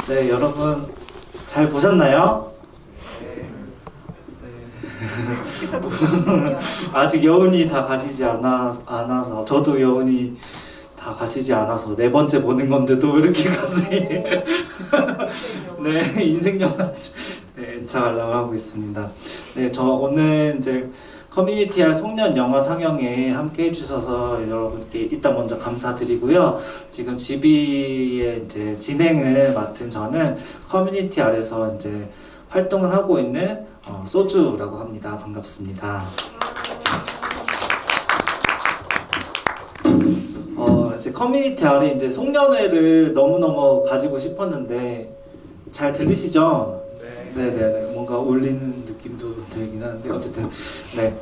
네, 여러분 잘 보셨나요? 아직 여운이 다 가시지 않아서 저도 여운이 다 가시지 않아서 네 번째 보는 건데도 이렇게 가슴이 네, 인생 영화 네, 엔차가려고 하고 있습니다. 네, 저 오늘 이제 커뮤니티알 송년 영화 상영에 함께 해주셔서 여러분께 일단 먼저 감사드리고요. 지금 GB의 이제 진행을 맡은 저는 커뮤니티알에서 이제 활동을 하고 있는 소주라고 합니다. 반갑습니다. 이제 커뮤니티알이 이제 송년회를 너무너무 가지고 싶었는데 잘 들리시죠? 네네네. 뭔가 울리는 느낌도 들긴 하는데 어쨌든 네.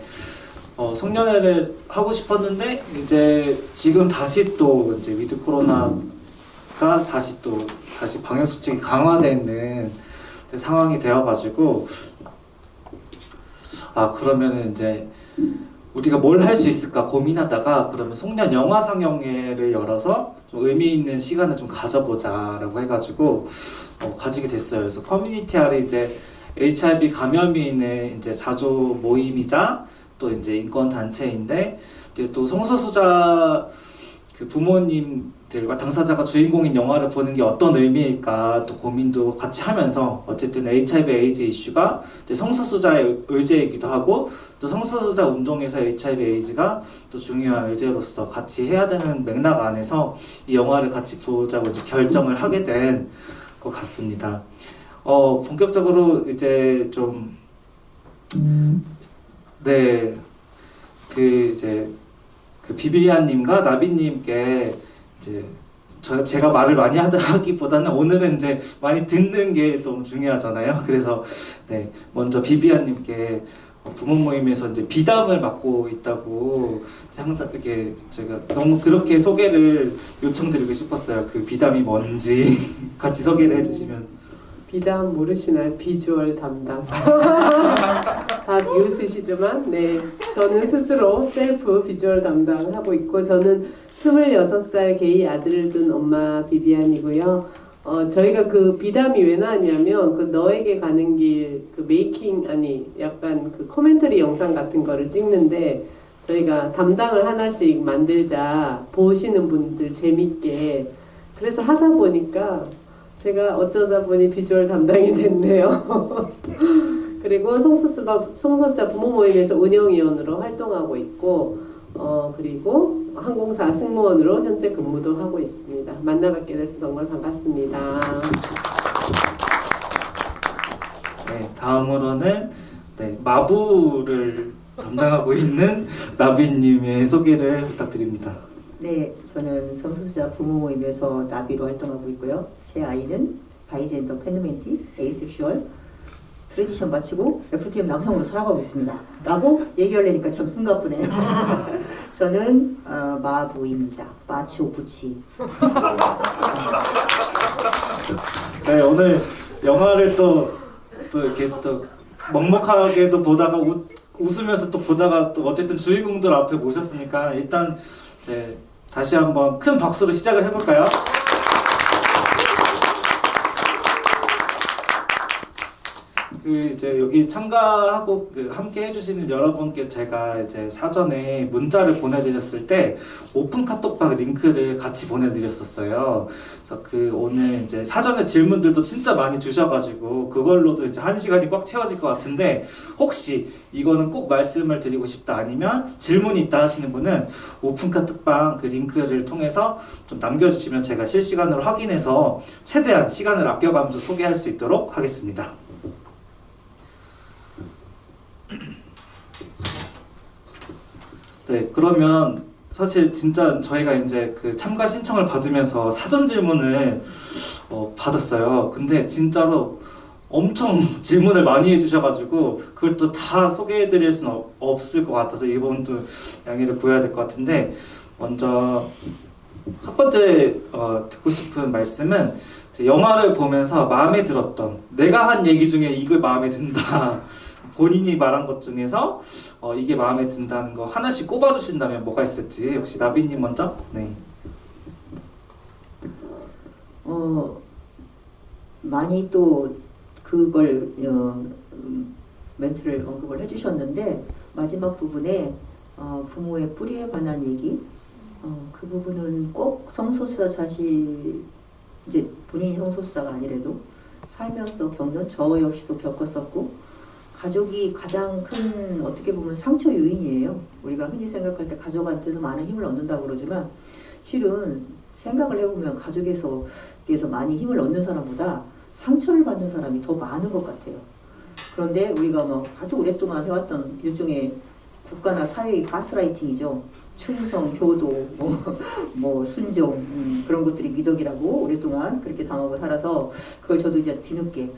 송년회를 하고 싶었는데 이제 지금 다시 또 이제 위드 코로나가 다시 방역 수칙이 강화되는 상황이 되어가지고 그러면은 이제 우리가 뭘 할 수 있을까 고민하다가 그러면 송년 영화 상영회를 열어서 좀 의미 있는 시간을 좀 가져보자라고 해가지고 가지게 됐어요. 그래서 커뮤니티알이 이제 HIV 감염이 있는 이제 자조 모임이자 또 이제 인권 단체인데 이제 또 성소수자 그 부모님들과 당사자가 주인공인 영화를 보는 게 어떤 의미일까 또 고민도 같이 하면서 어쨌든 HIV 에이즈 이슈가 이제 성소수자의 의제이기도 하고 또 성소수자 운동에서 HIV 에이즈가 또 중요한 의제로서 같이 해야 되는 맥락 안에서 이 영화를 같이 보자고 이제 결정을 하게 된 것 같습니다. 본격적으로 이제 좀 네, 이제 비비안님과 나비님께 이제 제가 말을 많이 하기보다는 오늘은 이제 많이 듣는 게 좀 중요하잖아요. 그래서 네, 먼저 비비안님께 부모 모임에서 이제 비담을 맡고 있다고 항상 이렇게 제가 너무 그렇게 소개를 요청드리고 싶었어요. 그 비담이 뭔지 같이 소개를 해주시면. 비담 모르시나요? 비주얼 담당. 다 비웃으시지만 네, 저는 스스로 셀프 비주얼 담당을 하고 있고 저는 26살 게이 아들을 둔 엄마 비비안이고요. 저희가 그 비담이 왜 나왔냐면 그 너에게 가는 길 그 메이킹 약간 그 코멘터리 영상 같은 거를 찍는데 저희가 담당을 하나씩 만들자 보시는 분들 재밌게 그래서 하다 보니까 제가 어쩌다 보니 비주얼 담당이 됐네요. 그리고 성소수자 부모 모임에서 운영위원으로 활동하고 있고 그리고 항공사 승무원으로 현재 근무도 하고 있습니다. 만나뵙게 돼서 정말 반갑습니다. 네, 다음으로는 네, 마부를 담당하고 있는 나비님의 소개를 부탁드립니다. 네, 저는 성소수자 부모 모임에서 나비로 활동하고 있고요. 제 아이는 바이젠더 팬더멘티, 에이섹슈얼, 트랜지션 마치고 FTM 남성으로 살아가고 있습니다. 라고 얘기하려니까 참 숨가쁘네요. 저는 마부입니다. 마초 부치. 네, 오늘 영화를 또 이렇게 또 먹먹하게도 보다가 웃으면서 또 보다가 또 어쨌든 주인공들 앞에 모셨으니까 일단 이제 다시 한번 큰 박수로 시작을 해볼까요? 이제 여기 참가하고 함께 해주시는 여러분께 제가 이제 사전에 문자를 보내드렸을 때 오픈 카톡방 링크를 같이 보내드렸었어요. 그래서 오늘 이제 사전에 질문들도 진짜 많이 주셔가지고 그걸로도 이제 1시간이 꽉 채워질 것 같은데 혹시 이거는 꼭 말씀을 드리고 싶다 아니면 질문이 있다 하시는 분은 오픈 카톡방 그 링크를 통해서 좀 남겨주시면 제가 실시간으로 확인해서 최대한 시간을 아껴가면서 소개할 수 있도록 하겠습니다. 네, 그러면 사실 진짜 저희가 이제 그 참가 신청을 받으면서 사전 질문을 받았어요. 근데 진짜로 엄청 질문을 많이 해주셔가지고 그걸 또 다 소개해드릴 수는 없을 것 같아서 이번도 양해를 구해야 될 것 같은데 먼저 첫 번째 듣고 싶은 말씀은 영화를 보면서 마음에 들었던 내가 한 얘기 중에 이거 마음에 든다 본인이 말한 것 중에서 이게 마음에 든다는 거 하나씩 꼽아주신다면 뭐가 있을지 혹시 나비님 먼저? 네. 많이 또 그걸 멘트를 언급을 해주셨는데 마지막 부분에 부모의 뿌리에 관한 얘기 그 부분은 꼭 성소수자 자식 이제 본인이 성소수자가 아니래도 살면서 겪는 저 역시도 겪었었고 가족이 가장 큰 어떻게 보면 상처 요인이에요. 우리가 흔히 생각할 때 가족한테서 많은 힘을 얻는다고 그러지만 실은 생각을 해보면 가족에서 많이 힘을 얻는 사람보다 상처를 받는 사람이 더 많은 것 같아요. 그런데 우리가 뭐 아주 오랫동안 해왔던 일종의 국가나 사회의 가스라이팅이죠. 충성, 효도, 뭐 순종 그런 것들이 미덕이라고 오랫동안 그렇게 당하고 살아서 그걸 저도 이제 뒤늦게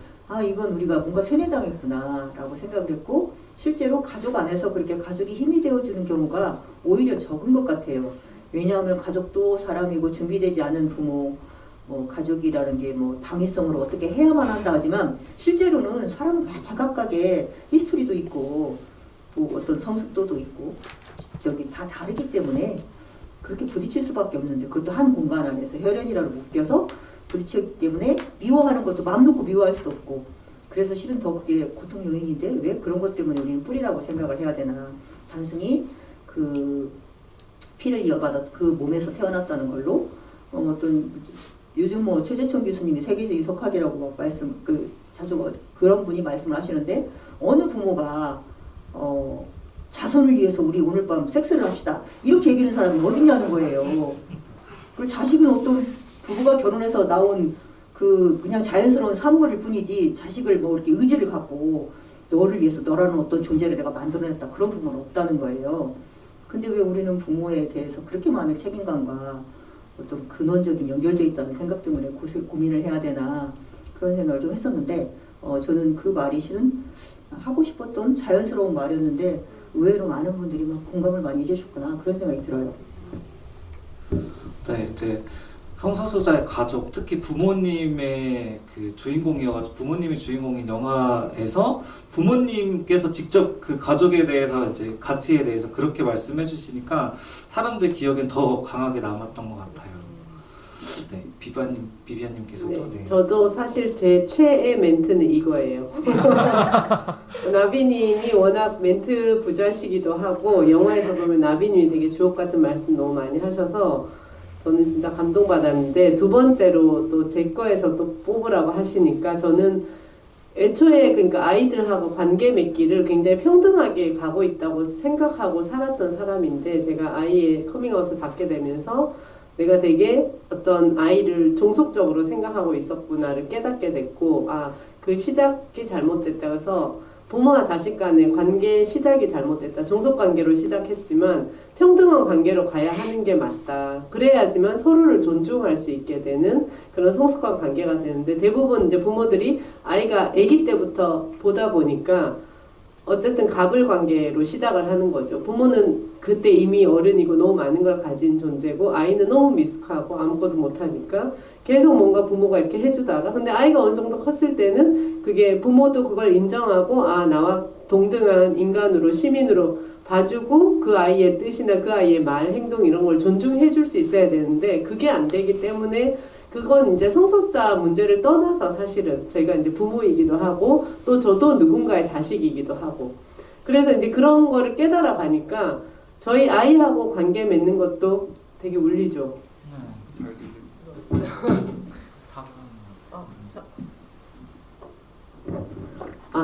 이건 우리가 뭔가 세뇌당했구나 라고 생각을 했고 실제로 가족 안에서 그렇게 가족이 힘이 되어주는 경우가 오히려 적은 것 같아요. 왜냐하면 가족도 사람이고 준비되지 않은 부모 가족이라는 게 뭐 당위성으로 어떻게 해야만 한다 하지만 실제로는 사람은 다 제각각의 히스토리도 있고 또 어떤 성숙도도 있고 다 다르기 때문에 그렇게 부딪힐 수밖에 없는데 그것도 한 공간 안에서 혈연이라고 묶여서 부딪히기 때문에 미워하는 것도 마음 놓고 미워할 수도 없고 그래서 실은 더 그게 고통 요인인데 왜 그런 것 때문에 우리는 뿌리라고 생각을 해야 되나. 단순히 그 피를 이어받았 그 몸에서 태어났다는 걸로 어떤 요즘 뭐 최재천 교수님이 세계적 이석학이라고 막 자주 그런 분이 말씀을 하시는데 어느 부모가 자손을 위해서 우리 오늘 밤 섹스를 합시다 이렇게 얘기하는 사람이 어딨냐는 거예요. 그 자식은 어떤 부부가 결혼해서 나온 그냥 자연스러운 산물일 뿐이지 자식을 뭐 이렇게 의지를 갖고 너를 위해서 너라는 어떤 존재를 내가 만들어냈다 그런 부모는 없다는 거예요. 근데 왜 우리는 부모에 대해서 그렇게 많은 책임감과 어떤 근원적인 연결되어 있다는 생각 때문에 고민을 해야 되나 그런 생각을 좀 했었는데 저는 그 말이 실은 하고 싶었던 자연스러운 말이었는데 의외로 많은 분들이 막 공감을 많이 해주셨구나 그런 생각이 들어요. 네, 이제 성소수자의 가족, 특히 부모님의 그 주인공이어가지고 부모님이 주인공인 영화에서 부모님께서 직접 그 가족에 대해서 이제 가치에 대해서 그렇게 말씀해 주시니까 사람들 기억엔 더 강하게 남았던 것 같아요. 네, 비비안님께서도 네, 네. 저도 사실 제 최애 멘트는 이거예요. 나비님이 워낙 멘트 부자시기도 하고 영화에서 보면 나비님이 되게 주옥 같은 말씀 너무 많이 하셔서 저는 진짜 감동받았는데 두 번째로 또 제 거에서 또 뽑으라고 하시니까 저는 애초에 그러니까 아이들하고 관계 맺기를 굉장히 평등하게 가고 있다고 생각하고 살았던 사람인데 제가 아이의 커밍아웃을 받게 되면서 내가 되게 어떤 아이를 종속적으로 생각하고 있었구나를 깨닫게 됐고 그 시작이 잘못됐다. 그래서 부모와 자식 간의 관계 시작이 잘못됐다. 종속관계로 시작했지만 평등한 관계로 가야 하는 게 맞다. 그래야지만 서로를 존중할 수 있게 되는 그런 성숙한 관계가 되는데 대부분 이제 부모들이 아이가 아기 때부터 보다 보니까 어쨌든 갑을 관계로 시작을 하는 거죠. 부모는 그때 이미 어른이고 너무 많은 걸 가진 존재고 아이는 너무 미숙하고 아무것도 못하니까 계속 뭔가 부모가 이렇게 해주다가 근데 아이가 어느 정도 컸을 때는 그게 부모도 그걸 인정하고 나와 동등한 인간으로 시민으로 봐주고 그 아이의 뜻이나 그 아이의 말, 행동 이런 걸 존중해 줄 수 있어야 되는데 그게 안 되기 때문에 그건 이제 성소수자 문제를 떠나서 사실은 저희가 이제 부모이기도 하고 또 저도 누군가의 자식이기도 하고 그래서 이제 그런 거를 깨달아 가니까 저희 아이하고 관계 맺는 것도 되게 울리죠.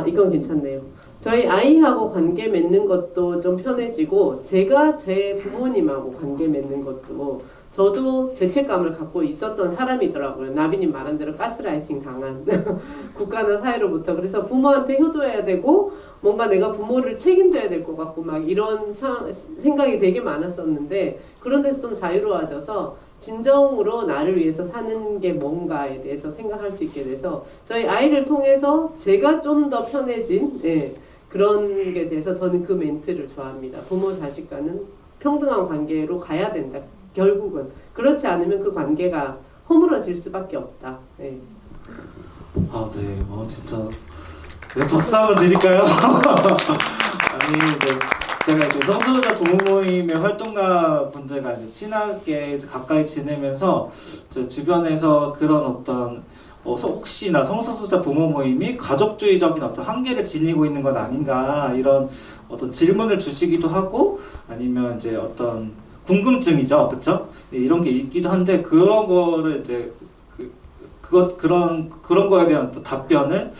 이건 괜찮네요. 저희 아이하고 관계 맺는 것도 좀 편해지고 제가 제 부모님하고 관계 맺는 것도 저도 죄책감을 갖고 있었던 사람이더라고요. 나비님 말한 대로 가스라이팅 당한 국가나 사회로부터. 그래서 부모한테 효도해야 되고 뭔가 내가 부모를 책임져야 될 것 같고 막 이런 생각이 되게 많았었는데 그런 데서 좀 자유로워져서 진정으로 나를 위해서 사는 게 뭔가에 대해서 생각할 수 있게 돼서 저희 아이를 통해서 제가 좀 더 편해진 그런 게 돼서 저는 그 멘트를 좋아합니다. 부모 자식 간은 평등한 관계로 가야 된다. 결국은 그렇지 않으면 그 관계가 허물어질 수밖에 없다. 네. 네. 진짜 네, 박수 한번 드릴까요? 아니 이제 제가 이제 성소수자 부모 모임의 활동가 분들과 이제 친하게 이제 가까이 지내면서 제 주변에서 그런 어떤 혹시나 성소수자 부모 모임이 가족주의적인 어떤 한계를 지니고 있는 건 아닌가 이런 어떤 질문을 주시기도 하고 아니면 이제 어떤 궁금증이죠, 그렇죠? 이런 게 있기도 한데 그런 거를 이제 그런 거에 대한 어떤 답변을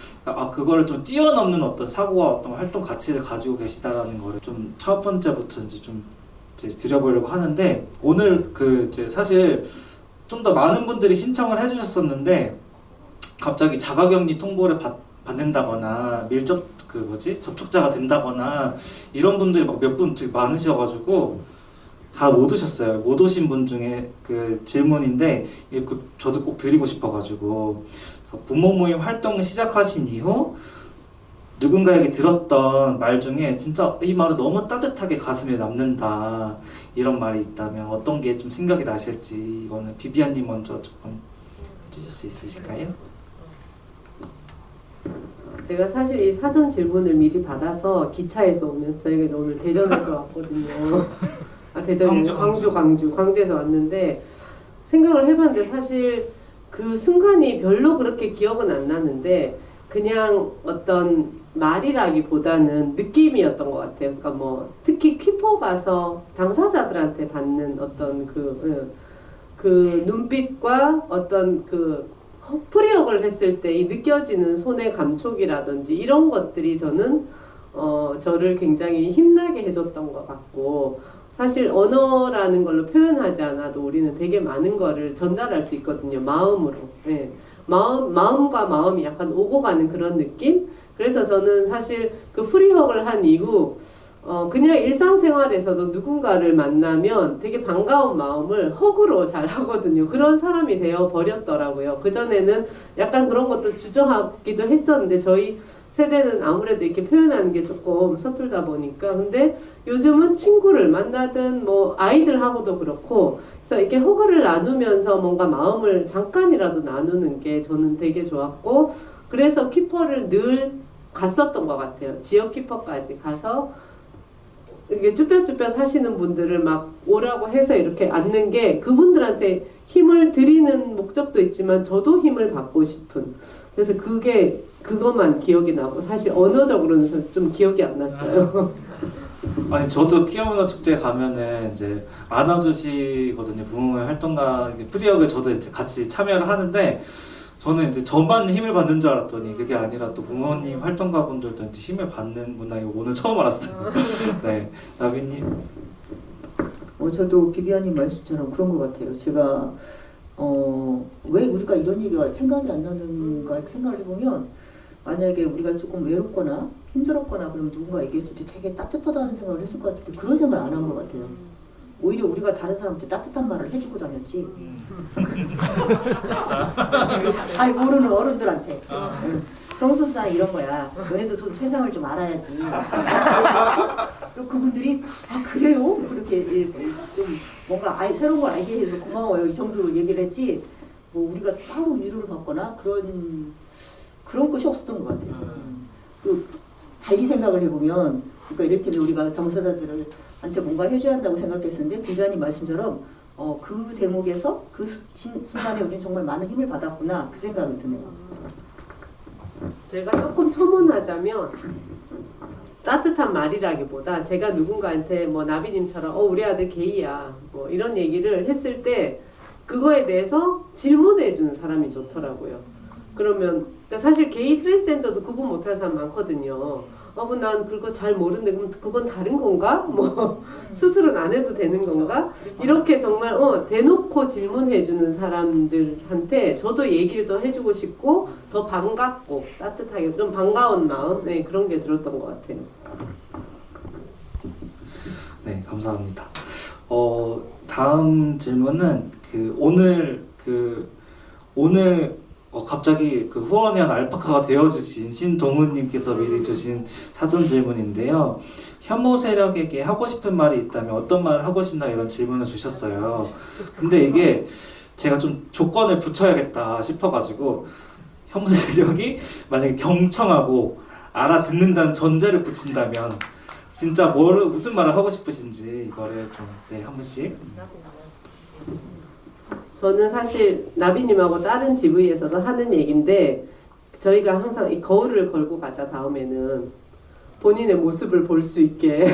그거를 좀 뛰어넘는 어떤 사고와 어떤 활동 가치를 가지고 계시다라는 거를 좀 첫 번째부터 이제 드려보려고 하는데 오늘 이제 사실 좀 더 많은 분들이 신청을 해주셨었는데 갑자기 자가격리 통보를 받는다거나 접촉자가 된다거나 이런 분들이 막 몇 분 되게 많으셔가지고 다 못 오셨어요. 못 오신 분 중에 그 질문인데 저도 꼭 드리고 싶어가지고 그래서 부모 모임 활동을 시작하신 이후 누군가에게 들었던 말 중에 진짜 이 말은 너무 따뜻하게 가슴에 남는다 이런 말이 있다면 어떤 게 좀 생각이 나실지 이거는 비비안님 먼저 조금 해주실 수 있으실까요? 제가 사실 이 사전 질문을 미리 받아서 기차에서 오면서 여기 오늘 대전에서 왔거든요. 대전이 광주에서 왔는데 생각을 해봤는데 사실 그 순간이 별로 그렇게 기억은 안 나는데 그냥 어떤 말이라기보다는 느낌이었던 것 같아요. 그러니까 뭐 특히 퀴포 가서 당사자들한테 받는 어떤 그 눈빛과 어떤 프리역을 했을 때 이 느껴지는 손의 감촉이라든지 이런 것들이 저는 저를 굉장히 힘나게 해줬던 것 같고 사실 언어라는 걸로 표현하지 않아도 우리는 되게 많은 거를 전달할 수 있거든요. 마음으로. 네. 마음과 마음이 약간 오고 가는 그런 느낌? 그래서 저는 사실 그 프리허그를 한 이후 그냥 일상생활에서도 누군가를 만나면 되게 반가운 마음을 허그로 잘 하거든요. 그런 사람이 되어 버렸더라고요. 그전에는 약간 그런 것도 주저하기도 했었는데 저희 세대는 아무래도 이렇게 표현하는 게 조금 서툴다 보니까 근데 요즘은 친구를 만나든 뭐 아이들하고도 그렇고 그래서 이렇게 허그를 나누면서 뭔가 마음을 잠깐이라도 나누는 게 저는 되게 좋았고 그래서 키퍼를 늘 갔었던 것 같아요. 지역 키퍼까지 가서 이게 쭈뼛쭈뼛 하시는 분들을 막 오라고 해서 이렇게 앉는 게 그분들한테 힘을 드리는 목적도 있지만 저도 힘을 받고 싶은 그래서 그것만 기억이 나고 사실 언어적으로는 좀 기억이 안 났어요. 아니 저도 키어문어 축제 가면은 이제 안아주시거든요. 부모의 활동가 프리역을 저도 이제 같이 참여를 하는데 저는 이제 저만 힘을 받는 줄 알았더니 그게 아니라 또 부모님 활동가분들도 이제 힘을 받는 문화 이거 오늘 처음 알았어요. 네, 나비님. 저도 비비안님 말씀처럼 그런 것 같아요. 제가 왜 우리가 이런 얘기가 생각이 안 나는가 생각을 해보면 만약에 우리가 조금 외롭거나 힘들었거나 그러면 누군가 얘기했을 때 되게 따뜻하다는 생각을 했을 것 같은데 그런 생각을 안 한 것 같아요. 오히려 우리가 다른 사람한테 따뜻한 말을 해주고 다녔지. 잘 모르는 어른들한테. 성소수자는 이런 거야. 너네도 좀 세상을 좀 알아야지. 또 그분들이 그래요? 그렇게 좀 뭔가 새로운 걸 알게 해서 고마워요. 이 정도로 얘기를 했지. 뭐 우리가 따로 위로를 받거나 그런 것이 없었던 것 같아요. 달리 생각을 해보면 그러니까 이를테면 우리가 정서자들한테 뭔가 해줘야 한다고 생각했었는데 비주아님 말씀처럼 그 대목에서 그 순간에 우리는 정말 많은 힘을 받았구나 그 생각이 드네요. 제가 조금 첨언하자면 따뜻한 말이라기보다 제가 누군가한테 뭐 나비님처럼 우리 아들 게이야 뭐 이런 얘기를 했을 때 그거에 대해서 질문해 주는 사람이 좋더라고요. 그러면 사실 게이 트랜스젠더도 구분 못하는 사람 많거든요. 난 그거 잘 모르는데 그럼 그건 다른 건가? 뭐 수술은 안 해도 되는 건가? 이렇게 정말 대놓고 질문해주는 사람들한테 저도 얘기를 더 해주고 싶고 더 반갑고 따뜻하게 좀 반가운 마음 그런 게 들었던 것 같아요. 네, 감사합니다. 다음 질문은 오늘 갑자기 후원회원 알파카가 되어주신 신동훈님께서 미리 주신 사전 질문인데요. 혐오 세력에게 하고 싶은 말이 있다면 어떤 말을 하고 싶나 이런 질문을 주셨어요. 근데 이게 제가 좀 조건을 붙여야겠다 싶어가지고 혐오 세력이 만약에 경청하고 알아듣는다는 전제를 붙인다면 진짜 무슨 말을 하고 싶으신지 이거를 좀 한 번씩. 저는 사실 나비님하고 다른 GV에서도 하는 얘기인데 저희가 항상 이 거울을 걸고 가자 다음에는 본인의 모습을 볼 수 있게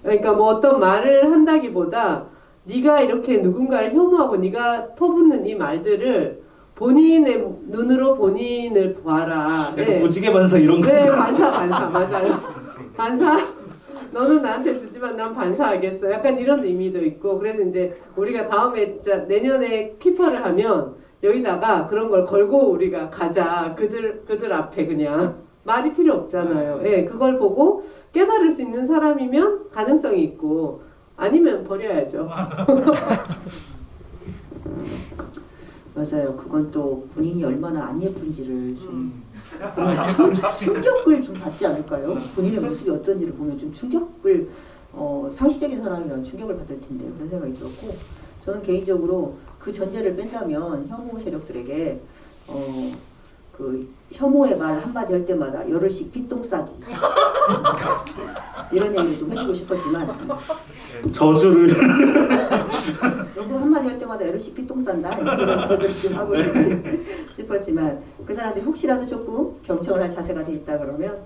그러니까 뭐 어떤 말을 한다기보다 네가 이렇게 누군가를 혐오하고 네가 퍼붓는 이 말들을 본인의 눈으로 본인을 봐라. 약간 무지개 반사 이런 거. 네, 반사 맞아요. 반사. 너는 나한테 주지만 난 반사하겠어. 약간 이런 의미도 있고 그래서 이제 우리가 다음에 내년에 키퍼를 하면 여기다가 그런 걸 걸고 우리가 가자. 그들 앞에 그냥 말이 필요 없잖아요. 예, 그걸 보고 깨달을 수 있는 사람이면 가능성이 있고 아니면 버려야죠. 맞아요. 그건 또 본인이 얼마나 안 예쁜지를 좀 보면 충격을 좀 받지 않을까요? 본인의 모습이 어떤지를 보면 좀 충격을 상시적인 사람이면 충격을 받을 텐데 그런 생각이 들었고 저는 개인적으로 그 전제를 뺀다면 혐오 세력들에게 그 혐오의 말 한마디 할 때마다 열흘씩 핏똥 싸기 이런 얘기를 좀 해주고 싶었지만 저주를 요거 한마디 할 때마다 열흘씩 핏똥 싼다 이런 저주를 좀 하고 싶었지만 그 사람들이 혹시라도 조금 경청을 할 자세가 돼 있다 그러면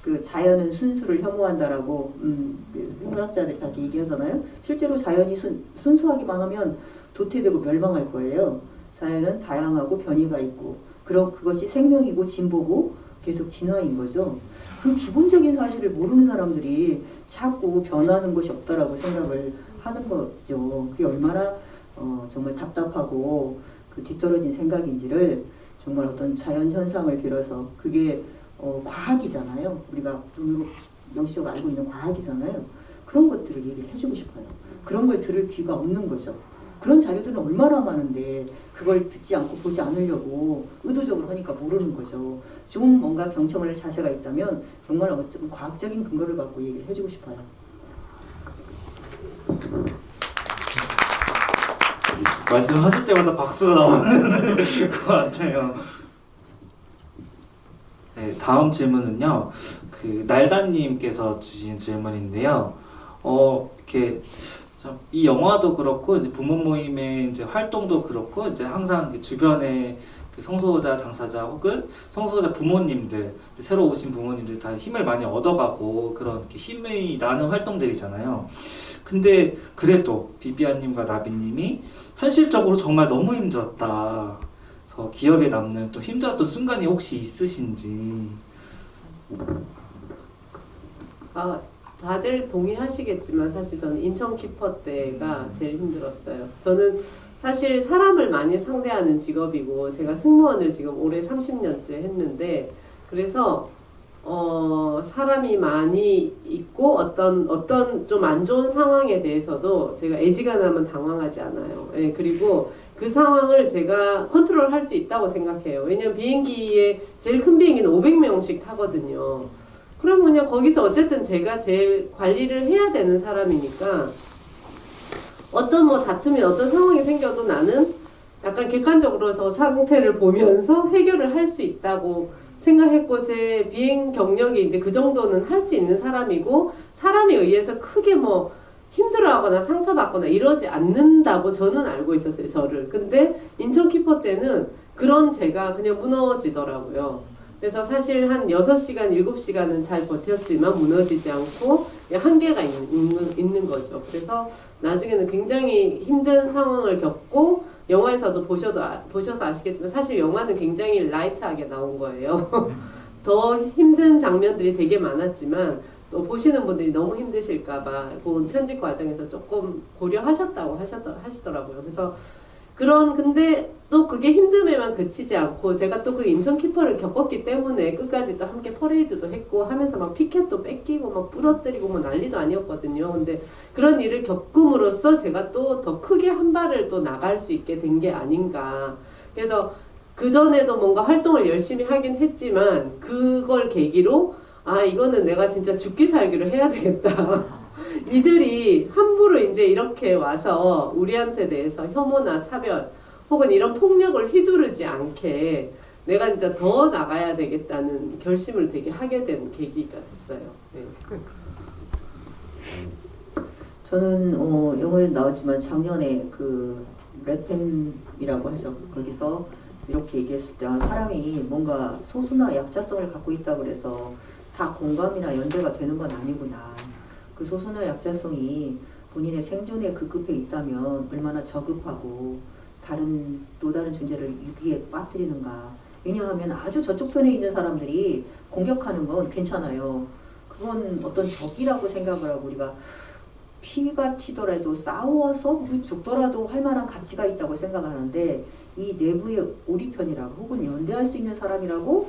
그 자연은 순수를 혐오한다라고 그 생물학자들이 다 얘기하잖아요. 실제로 자연이 순수하기만 하면 도태되고 멸망할 거예요. 자연은 다양하고 변이가 있고 그것이 생명이고 진보고 계속 진화인 거죠. 그 기본적인 사실을 모르는 사람들이 자꾸 변하는 것이 없다라고 생각을 하는 거죠. 그게 얼마나 정말 답답하고 그 뒤떨어진 생각인지를 정말 어떤 자연 현상을 빌어서 그게 과학이잖아요. 우리가 눈으로 명시적으로 알고 있는 과학이잖아요. 그런 것들을 얘기를 해주고 싶어요. 그런 걸 들을 귀가 없는 거죠. 그런 자료들은 얼마나 많은데 그걸 듣지 않고 보지 않으려고 의도적으로 하니까 모르는 거죠. 좀 뭔가 경청을 할 자세가 있다면 정말 어쩌면 과학적인 근거를 갖고 얘기를 해주고 싶어요. 말씀하실 때마다 박수가 나오는 것 같아요. 네, 다음 질문은요. 그 날다님께서 주신 질문인데요. 이렇게 이 영화도 그렇고 이제 부모 모임의 이제 활동도 그렇고 이제 항상 주변에 그 성소자 당사자 혹은 성소자 부모님들 새로 오신 부모님들 다 힘을 많이 얻어가고 그런 이렇게 힘이 나는 활동들이잖아요. 근데 그래도 비비안님과 나비님이 현실적으로 정말 너무 힘들었다. 그래서 기억에 남는 또 힘들었던 순간이 혹시 있으신지. 다들 동의하시겠지만 사실 저는 인천 키퍼 때가 제일 힘들었어요. 저는 사실 사람을 많이 상대하는 직업이고 제가 승무원을 지금 올해 30년째 했는데 그래서 사람이 많이 있고 어떤 좀 안 좋은 상황에 대해서도 제가 애지간하면 당황하지 않아요. 예, 그리고 그 상황을 제가 컨트롤할 수 있다고 생각해요. 왜냐면 비행기에 제일 큰 비행기는 500명씩 타거든요. 그럼 그냥 거기서 어쨌든 제가 제일 관리를 해야 되는 사람이니까 어떤 뭐 다툼이 어떤 상황이 생겨도 나는 약간 객관적으로 저 상태를 보면서 해결을 할 수 있다고 생각했고 제 비행 경력이 이제 그 정도는 할 수 있는 사람이고 사람에 의해서 크게 뭐 힘들어하거나 상처받거나 이러지 않는다고 저는 알고 있었어요. 저를. 근데 인천 키퍼 때는 그런 제가 그냥 무너지더라고요. 그래서 사실 한 6시간, 7시간은 잘 버텼지만 무너지지 않고 한계가 있는 거죠. 그래서 나중에는 굉장히 힘든 상황을 겪고 영화에서도 보셔서 아시겠지만 사실 영화는 굉장히 라이트하게 나온 거예요. 더 힘든 장면들이 되게 많았지만 또 보시는 분들이 너무 힘드실까봐 본 편집 과정에서 조금 고려하셨다고 하시더라고요. 그래서 근데 또 그게 힘듦에만 그치지 않고 제가 또 그 인천 키퍼를 겪었기 때문에 끝까지 또 함께 퍼레이드도 했고 하면서 막 피켓도 뺏기고 막 부러뜨리고 뭐 난리도 아니었거든요. 근데 그런 일을 겪음으로써 제가 또 더 크게 한 발을 또 나갈 수 있게 된 게 아닌가. 그래서 그전에도 뭔가 활동을 열심히 하긴 했지만 그걸 계기로 이거는 내가 진짜 죽기 살기로 해야 되겠다. 이들이 함부로 이제 이렇게 와서 우리한테 대해서 혐오나 차별 혹은 이런 폭력을 휘두르지 않게 내가 진짜 더 나가야 되겠다는 결심을 되게 하게 된 계기가 됐어요. 네. 저는 영화에 나왔지만 작년에 그 레펜이라고 해서 거기서 이렇게 얘기했을 때 사람이 뭔가 소수나 약자성을 갖고 있다고 그래서 다 공감이나 연대가 되는 건 아니구나. 그 소수나 약자성이 본인의 생존에 급급해 있다면 얼마나 저급하고 또 다른 존재를 위기에 빠뜨리는가. 왜냐하면 아주 저쪽 편에 있는 사람들이 공격하는 건 괜찮아요. 그건 어떤 적이라고 생각을 하고 우리가 피가 튀더라도 싸워서 죽더라도 할 만한 가치가 있다고 생각하는데 이 내부의 우리 편이라고 혹은 연대할 수 있는 사람이라고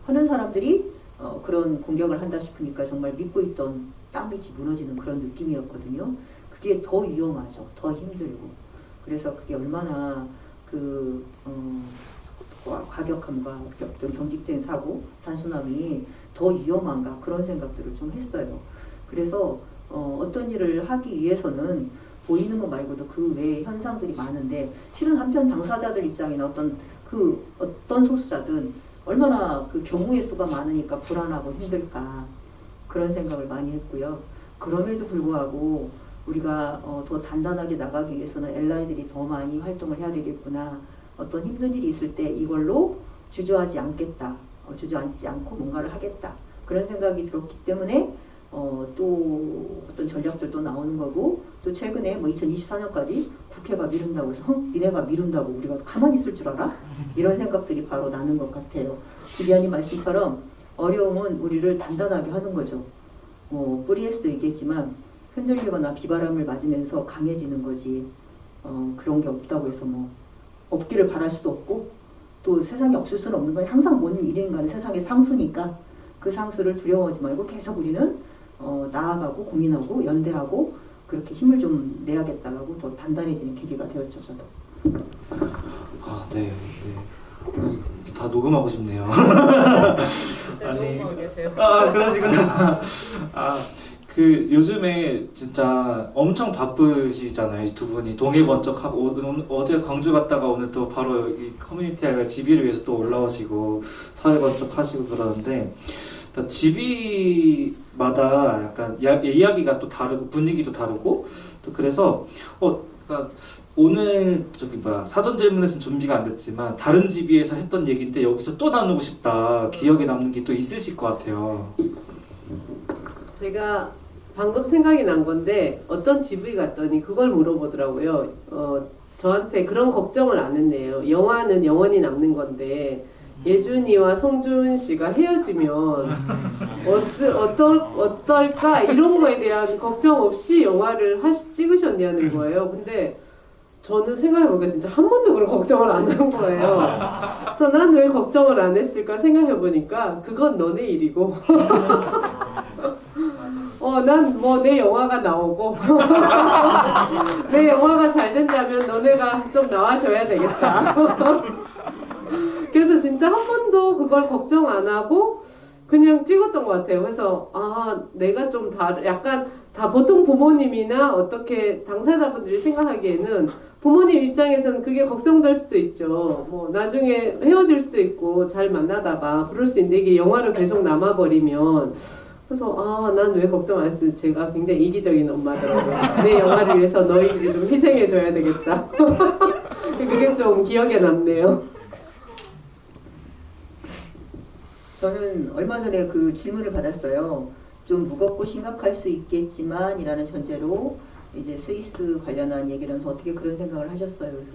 하는 사람들이 그런 공격을 한다 싶으니까 정말 믿고 있던 땅밑이 무너지는 그런 느낌이었거든요. 그게 더 위험하죠. 더 힘들고. 그래서 그게 얼마나 과격함과 어떤 경직된 사고, 단순함이 더 위험한가 그런 생각들을 좀 했어요. 그래서 어떤 일을 하기 위해서는 보이는 것 말고도 그 외에 현상들이 많은데 실은 한편 당사자들 입장이나 어떤 소수자든 얼마나 그 경우의 수가 많으니까 불안하고 힘들까 그런 생각을 많이 했고요. 그럼에도 불구하고 우리가 더 단단하게 나가기 위해서는 엘라이들이 더 많이 활동을 해야 되겠구나. 어떤 힘든 일이 있을 때 이걸로 주저하지 않겠다. 주저앉지 않고 뭔가를 하겠다. 그런 생각이 들었기 때문에 또 어떤 전략들도 나오는 거고 또 최근에 2024년까지 국회가 미룬다고 해서 니네가 미룬다고 우리가 가만히 있을 줄 알아? 이런 생각들이 바로 나는 것 같아요. 기자님 말씀처럼 어려움은 우리를 단단하게 하는 거죠. 뿌리에서도 얘기했지만 흔들리거나 비바람을 맞으면서 강해지는 거지 그런 게 없다고 해서 없기를 바랄 수도 없고 또 세상에 없을 수는 없는 건 항상 모든 일인가는 세상의 상수니까 그 상수를 두려워하지 말고 계속 우리는 나아가고 고민하고 연대하고 그렇게 힘을 좀 내야겠다라고 더 단단해지는 계기가 되었죠. 저도. 네. 다 녹음하고 싶네요. 아니, 녹음하고 계세요. 그러시구나. 요즘에 진짜 엄청 바쁘시잖아요. 두 분이 동해번쩍하고 어제 광주 갔다가 오늘 또 바로 이 커뮤니티 집이를 위해서 또 올라오시고 사회번쩍하시고 그러는데 집이마다 약간 이야기가 또 다르고 분위기도 다르고 또 그래서 그러니까 오늘 사전 질문에서는 준비가 안 됐지만 다른 집이에서 했던 얘기인데 여기서 또 나누고 싶다. 기억에 남는 게 또 있으실 것 같아요. 제가 방금 생각이 난 건데 어떤 집을 갔더니 그걸 물어보더라고요. 저한테 그런 걱정을 안 했네요. 영화는 영원히 남는 건데 예준이와 성준 씨가 헤어지면 어떨까 이런 거에 대한 걱정 없이 영화를 찍으셨냐는 거예요. 근데 저는 생각해보니까 진짜 한 번도 그런 걱정을 안 한 거예요. 그래서 난 왜 걱정을 안 했을까 생각해보니까 그건 너네 일이고 난 내 영화가 나오고 내 영화가 잘 된다면 너네가 좀 나와줘야 되겠다. 그래서 진짜 한 번도 그걸 걱정 안 하고 그냥 찍었던 것 같아요. 그래서 내가 좀 약간 다 보통 부모님이나 어떻게 당사자분들이 생각하기에는 부모님 입장에서는 그게 걱정될 수도 있죠. 나중에 헤어질 수도 있고 잘 만나다가 그럴 수 있는데 이게 영화로 계속 남아버리면 그래서 난 왜 걱정 안 했을지 제가 굉장히 이기적인 엄마더라고요. 내 영화를 위해서 너희들이 좀 희생해줘야 되겠다. 그게 좀 기억에 남네요. 저는 얼마 전에 그 질문을 받았어요. 좀 무겁고 심각할 수 있겠지만 이라는 전제로 이제 스위스 관련한 얘기를 하면서 어떻게 그런 생각을 하셨어요. 그래서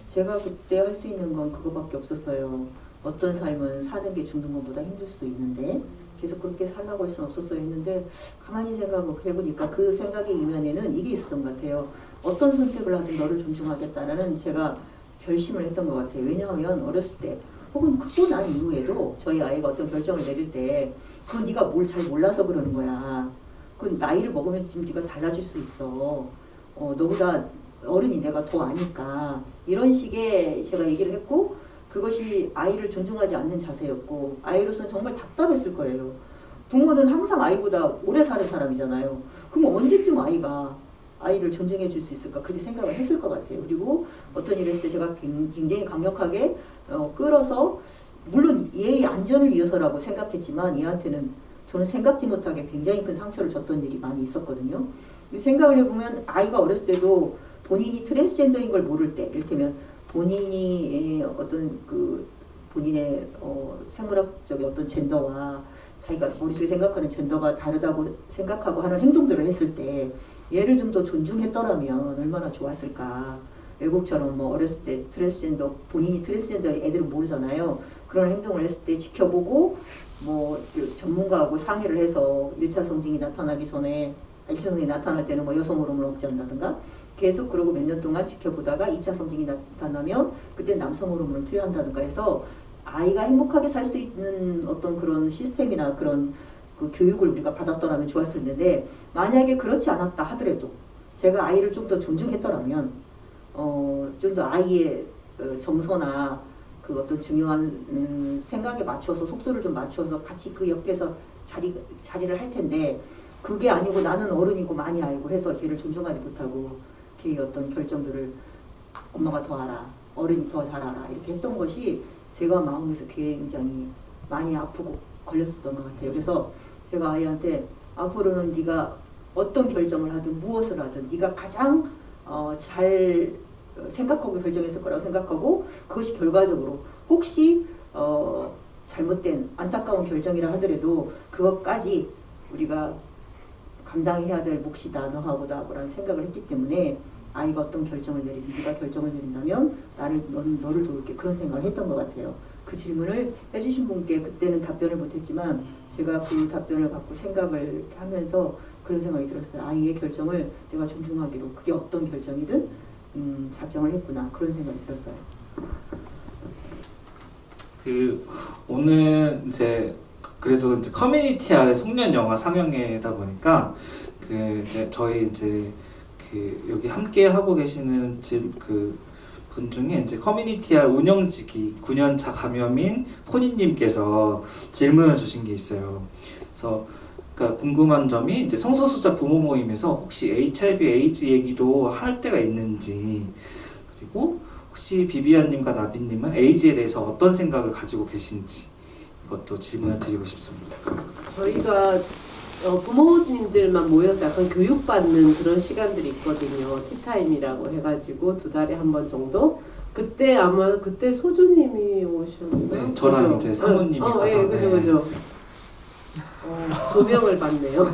제가 그때 할 수 있는 건 그거밖에 없었어요. 어떤 삶은 사는 게 죽는 것보다 힘들 수 있는데 계속 그렇게 살라고 할 수는 없었어요 했는데 가만히 생각을 해보니까 그 생각의 이면에는 이게 있었던 것 같아요. 어떤 선택을 하든 너를 존중하겠다라는 제가 결심을 했던 것 같아요. 왜냐하면 어렸을 때 혹은 크고 난 이후에도 저희 아이가 어떤 결정을 내릴 때 그건 네가 뭘 잘 몰라서 그러는 거야. 그건 나이를 먹으면 지금 네가 달라질 수 있어. 너보다 어른이 내가 더 아니까 이런 식의 제가 얘기를 했고 그것이 아이를 존중하지 않는 자세였고 아이로서는 정말 답답했을 거예요. 부모는 항상 아이보다 오래 사는 사람이잖아요. 그럼 언제쯤 아이를 존중해 줄 수 있을까 그렇게 생각을 했을 것 같아요. 그리고 어떤 일을 했을 때 제가 굉장히 강력하게 끌어서 물론 얘의 안전을 위해서라고 생각했지만 얘한테는 저는 생각지 못하게 굉장히 큰 상처를 줬던 일이 많이 있었거든요. 생각을 해보면 아이가 어렸을 때도 본인이 트랜스젠더인 걸 모를 때, 이를테면 본인이 어떤 그 본인의 생물학적인 어떤 젠더와 자기가 머릿속에 생각하는 젠더가 다르다고 생각하고 하는 행동들을 했을 때 얘를 좀 더 존중했더라면 얼마나 좋았을까. 외국처럼 뭐 어렸을 때 트랜스젠더, 본인이 트랜스젠더 애들은 모르잖아요. 그런 행동을 했을 때 지켜보고 뭐 전문가하고 상의를 해서 1차 성징이 나타나기 전에 1차 성징이 나타날 때는 뭐 여성 호르몬을 억제한다든가 계속 그러고 몇 년 동안 지켜보다가 2차 성징이 나타나면 그때 남성 호르몬을 투여한다든가 해서 아이가 행복하게 살 수 있는 어떤 그런 시스템이나 그런 그 교육을 우리가 받았더라면 좋았을 텐데 만약에 그렇지 않았다 하더라도 제가 아이를 좀 더 존중했더라면 좀 더 아이의 정서나 그 어떤 중요한 생각에 맞춰서 속도를 좀 맞춰서 같이 그 옆에서 자리를 할 텐데 그게 아니고 나는 어른이고 많이 알고 해서 걔를 존중하지 못하고 걔의 어떤 결정들을 엄마가 더 알아, 어른이 더 잘 알아 이렇게 했던 것이 제가 마음에서 굉장히 많이 아프고 걸렸었던 것 같아요. 그래서 제가 아이한테 앞으로는 네가 어떤 결정을 하든 무엇을 하든 네가 가장 잘 생각하고 결정했을 거라고 생각하고 그것이 결과적으로 혹시 잘못된 안타까운 결정이라 하더라도 그것까지 우리가 감당해야 될 몫이다 너하고다 라는 생각을 했기 때문에 아이가 어떤 결정을 내리든 네가 결정을 내린다면 너를 도울게 그런 생각을 했던 것 같아요. 그 질문을 해주신 분께 그때는 답변을 못했지만 제가 그 답변을 갖고 생각을 하면서 그런 생각이 들었어요. 아이의 결정을 내가 존중하기로 그게 어떤 결정이든 작정을 했구나 그런 생각이 들었어요. 그 오늘 이제 그래도 이제 커뮤니티 아래 송년 영화 상영회다 보니까 그 이제 저희 이제 그 여기 함께 하고 계시는 그 분 중에 이제 커뮤니티 알 운영직이 9년차 감염인 포니님께서 질문을 주신 게 있어요. 그래서 그러니까 궁금한 점이 이제 성소수자 부모 모임에서 혹시 HIV 에이즈 얘기도 할 때가 있는지 그리고 혹시 비비안님과 나비님은 에이즈에 대해서 어떤 생각을 가지고 계신지 이것도 질문을 드리고 싶습니다. 저희가 부모님들만 모여서 약간 교육받는 그런 시간들이 있거든요. 티타임이라고 해가지고 2달에 한 번 정도. 그때 아마 그때 소주님이 오셨나? 네, 저랑 그죠? 이제 사모님이 가서 예, 그죠, 그죠. 조명을 받네요.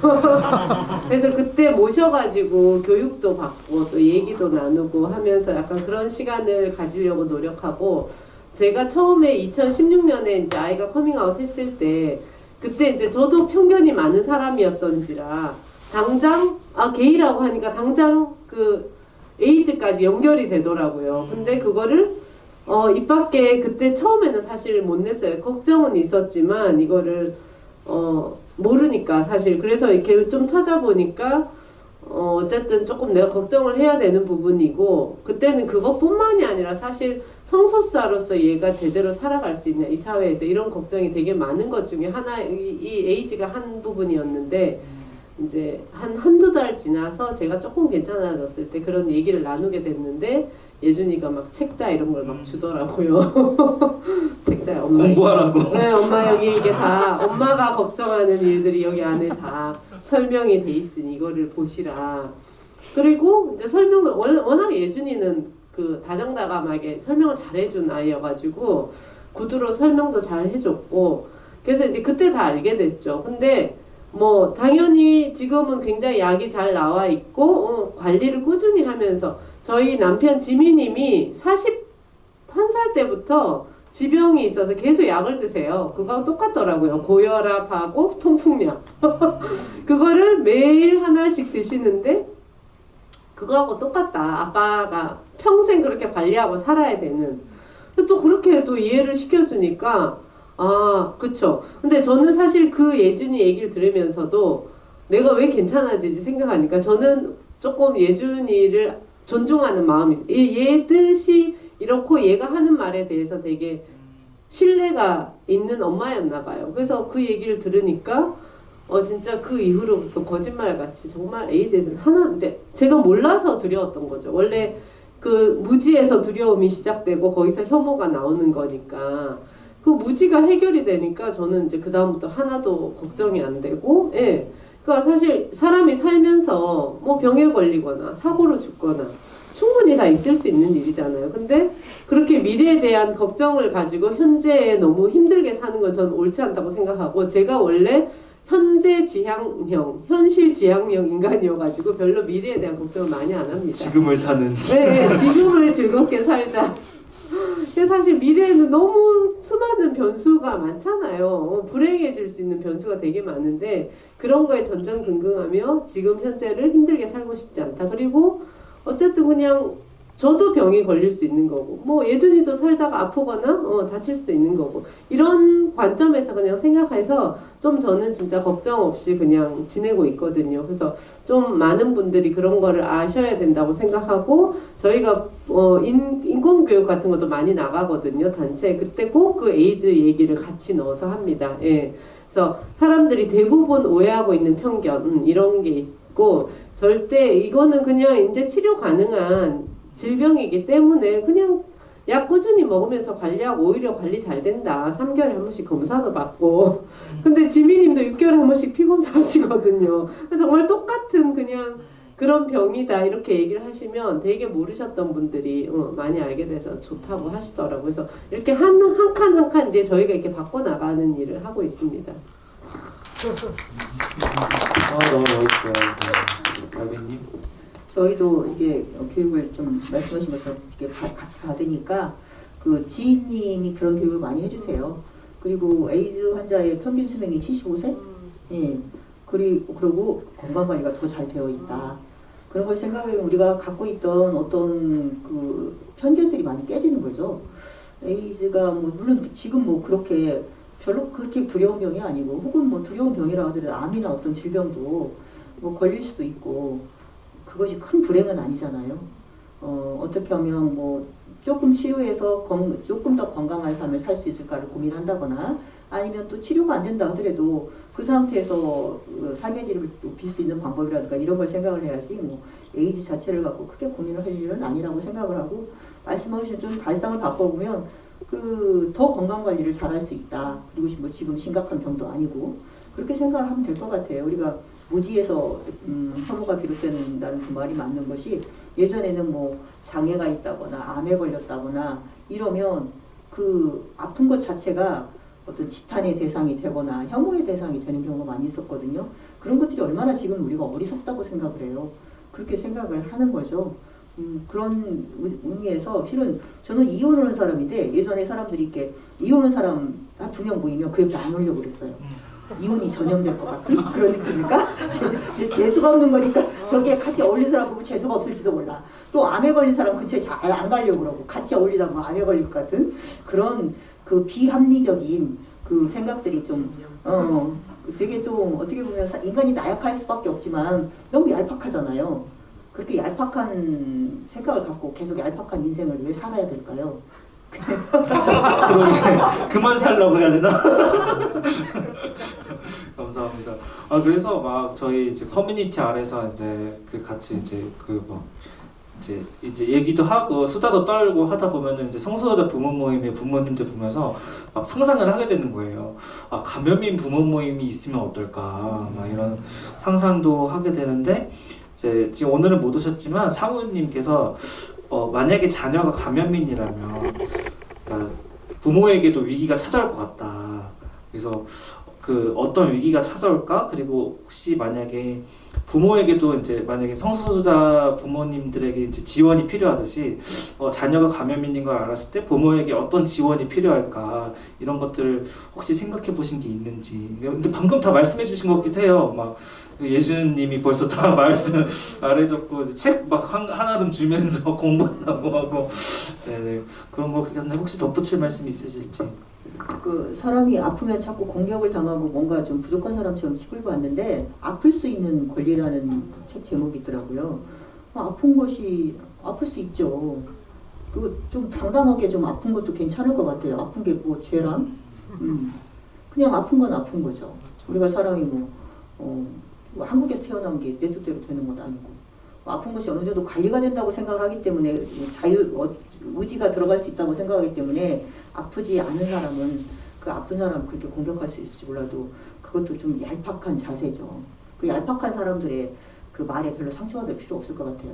그래서 그때 모셔가지고 교육도 받고 또 얘기도 나누고 하면서 약간 그런 시간을 가지려고 노력하고 제가 처음에 2016년에 이제 아이가 커밍아웃 했을 때 그때 이제 저도 편견이 많은 사람이었던지라 당장 게이라고 하니까 당장 그 에이즈까지 연결이 되더라고요. 근데 그거를 입 밖에 그때 처음에는 사실 못 냈어요. 걱정은 있었지만 이거를 모르니까 사실 그래서 이렇게 좀 찾아보니까 어쨌든 조금 내가 걱정을 해야 되는 부분이고 그때는 그것뿐만이 아니라 사실 성소수자로서 얘가 제대로 살아갈 수 있냐 이 사회에서 이런 걱정이 되게 많은 것 중에 하나 이 에이즈가 한 부분이었는데 이제 한두 달 지나서 제가 조금 괜찮아졌을 때 그런 얘기를 나누게 됐는데 예준이가 막 책자 이런 걸 막 주더라고요. 책자 엄마 공부하라고. 네, 엄마 여기 이게 다 엄마가 걱정하는 일들이 여기 안에 다 설명이 돼 있으니 이거를 보시라. 그리고 이제 설명을 워낙 예준이는 그 다정다감하게 설명을 잘해준 아이여가지고 구두로 설명도 잘 해줬고 그래서 이제 그때 다 알게 됐죠. 근데 뭐 당연히 지금은 굉장히 약이 잘 나와 있고 관리를 꾸준히 하면서 저희 남편 지미님이 41살 때부터 지병이 있어서 계속 약을 드세요. 그거하고 똑같더라고요. 고혈압하고 통풍약 그거를 매일 하나씩 드시는데 그거하고 똑같다. 아빠가 평생 그렇게 관리하고 살아야 되는 또 그렇게 또 이해를 시켜주니까 그쵸. 근데 저는 사실 그 예준이 얘기를 들으면서도 내가 왜 괜찮아지지 생각하니까 저는 조금 예준이를 존중하는 마음이 얘 뜻이 이렇고 얘가 하는 말에 대해서 되게 신뢰가 있는 엄마였나 봐요. 그래서 그 얘기를 들으니까 진짜 그 이후로부터 거짓말같이 정말 에이즈에서는 하나 이제 제가 몰라서 두려웠던 거죠. 원래 그 무지에서 두려움이 시작되고 거기서 혐오가 나오는 거니까 그 무지가 해결이 되니까 저는 이제 그 다음부터 하나도 걱정이 안 되고 그러니까 사실 사람이 살면서 뭐 병에 걸리거나 사고로 죽거나 충분히 다 있을 수 있는 일이잖아요. 근데 그렇게 미래에 대한 걱정을 가지고 현재에 너무 힘들게 사는 건 저는 옳지 않다고 생각하고, 제가 원래 현재 지향형, 현실 지향형 인간이어가지고 별로 미래에 대한 걱정을 많이 안 합니다. 지금을 사는. 네, 지금을 즐겁게 살자. 근데 사실 미래에는 너무 수많은 변수가 많잖아요. 불행해질 수 있는 변수가 되게 많은데 그런 거에 전전긍긍하며 지금 현재를 힘들게 살고 싶지 않다. 그리고 어쨌든 그냥 저도 병이 걸릴 수 있는 거고, 뭐 예준이도 살다가 아프거나 다칠 수도 있는 거고, 이런 관점에서 그냥 생각해서 좀 저는 진짜 걱정 없이 그냥 지내고 있거든요. 그래서 좀 많은 분들이 그런 거를 아셔야 된다고 생각하고, 저희가 인권교육 같은 것도 많이 나가거든요, 단체. 그때 꼭 그 에이즈 얘기를 같이 넣어서 합니다. 예. 그래서 사람들이 대부분 오해하고 있는 편견, 이런 게 있고, 절대 이거는 그냥 이제 치료 가능한 질병이기 때문에 그냥 약 꾸준히 먹으면서 관리하고 오히려 관리 잘 된다. 3개월에 한 번씩 검사도 받고. 근데 지미님도 6개월에 한 번씩 피검사 하시거든요. 정말 똑같은 그냥 그런 병이다 이렇게 얘기를 하시면 되게 모르셨던 분들이 많이 알게 돼서 좋다고 하시더라고요. 그래서 이렇게 한 칸 한 칸 이제 저희가 이렇게 바꿔나가는 일을 하고 있습니다. 너무 멋있어요. 가비님. 저희도 이게 교육을 좀 말씀하신 것처럼 이렇게 같이 받으니까 그 지인님이 그런 교육을 많이 해주세요. 그리고 에이즈 환자의 평균 수명이 75세? 예. 그리고 건강관리가 더 잘 되어 있다. 그런 걸 생각하면 우리가 갖고 있던 어떤 그 편견들이 많이 깨지는 거죠. 에이즈가 뭐 물론 지금 뭐 그렇게 별로 그렇게 두려운 병이 아니고, 혹은 뭐 두려운 병이라 하더라도 암이나 어떤 질병도 뭐 걸릴 수도 있고, 그것이 큰 불행은 아니잖아요. 어떻게 하면 뭐 조금 치료해서 조금 더 건강한 삶을 살 수 있을까를 고민한다거나, 아니면 또 치료가 안 된다 하더라도 그 상태에서 삶의 질을 높일 수 있는 방법이라든가 이런 걸 생각을 해야지, 뭐 에이즈 자체를 갖고 크게 고민을 할 일은 아니라고 생각을 하고, 말씀하신 좀 발상을 바꿔보면 더 건강 관리를 잘할 수 있다. 그리고 뭐 지금 심각한 병도 아니고, 그렇게 생각을 하면 될 것 같아요. 우리가 무지에서 혐오가 비롯된다는 그 말이 맞는 것이, 예전에는 뭐 장애가 있다거나 암에 걸렸다거나 이러면 그 아픈 것 자체가 어떤 지탄의 대상이 되거나 혐오의 대상이 되는 경우가 많이 있었거든요. 그런 것들이 얼마나 지금 우리가 어리석다고 생각을 해요. 그렇게 생각을 하는 거죠. 그런 의미에서 실은 저는 이혼하는 사람인데, 예전에 사람들이 이렇게 이혼한 사람 한 2명 모이면 그 옆에 안 오려고 그랬어요. 이혼이 전염될 것 같은 그런 느낌일까? 재수가 없는 거니까 저기에 같이 어울리는 사람 보면 재수가 없을지도 몰라. 또 암에 걸린 사람 근처에 잘 안 가려고 그러고, 같이 어울리다 보면 암에 걸릴 것 같은 그런 그 비합리적인 그 생각들이 좀 되게 또 어떻게 보면 인간이 나약할 수밖에 없지만 너무 얄팍하잖아요. 그렇게 얄팍한 생각을 갖고 계속 얄팍한 인생을 왜 살아야 될까요? 그러게 그만 살라고 해야 되나? 감사합니다. 그래서 막 저희 이제 커뮤니티 아래서 이제 그 같이 이제 그 뭐 이제 얘기도 하고 수다도 떨고 하다 보면은 이제 성소유자 부모 모임의 부모님들 보면서 막 상상을 하게 되는 거예요. 감염인 부모 모임이 있으면 어떨까, 막 이런 상상도 하게 되는데, 이제 지금 오늘은 못 오셨지만 사모님께서 만약에 자녀가 감염인이라면, 그러니까 부모에게도 위기가 찾아올 것 같다. 그래서 그 어떤 위기가 찾아올까? 그리고 혹시 만약에 부모에게도 이제 만약에 성소수자 부모님들에게 이제 지원이 필요하듯이 자녀가 감염인인 걸 알았을 때 부모에게 어떤 지원이 필요할까, 이런 것들을 혹시 생각해 보신 게 있는지. 근데 방금 다 말씀해 주신 것 같기도 해요. 막 예준님이 벌써 다 말씀 말해줬고, 책 막 하나름 주면서 공부하라고 하고, 네, 그런 거 같은데 혹시 덧붙일 말씀이 있으실지. 그 사람이 아프면 자꾸 공격을 당하고 뭔가 좀 부족한 사람처럼 치굴고 왔는데, 아플 수 있는 권리라는 책 제목이 있더라고요. 아픈 것이 아플 수 있죠. 그 좀 당당하게 좀 아픈 것도 괜찮을 것 같아요. 아픈 게 뭐 죄람? 그냥 아픈 건 아픈 거죠. 우리가 사람이 뭐 한국에서 태어난 게 내 뜻대로 되는 건 아니고, 아픈 것이 어느 정도 관리가 된다고 생각을 하기 때문에 의지가 들어갈 수 있다고 생각하기 때문에, 아프지 않은 사람은 그 아픈 사람을 그렇게 공격할 수 있을지 몰라도 그것도 좀 얄팍한 자세죠. 그 얄팍한 사람들의 그 말에 별로 상처가 될 필요 없을 것 같아요.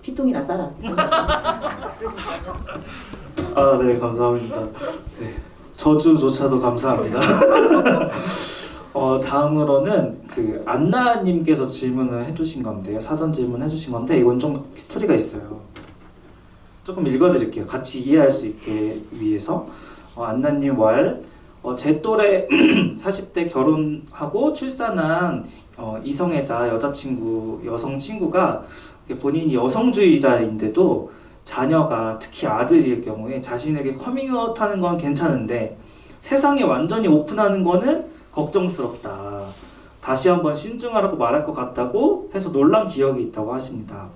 피똥이나 싸라. 아, 네, 감사합니다. 네, 저주조차도 감사합니다. 다음으로는 그 안나님께서 질문을 해주신 건데요. 사전 질문 해주신 건데 이건 좀 스토리가 있어요. 조금 읽어드릴게요. 같이 이해할 수 있게 위해서. 안나님 왈, 제 또래 40대 결혼하고 출산한 이성애자 여자친구, 여성 친구가 본인이 여성주의자인데도 자녀가 특히 아들일 경우에 자신에게 커밍아웃하는 건 괜찮은데 세상에 완전히 오픈하는 거는 걱정스럽다. 다시 한번 신중하라고 말할 것 같다고 해서 놀란 기억이 있다고 하십니다.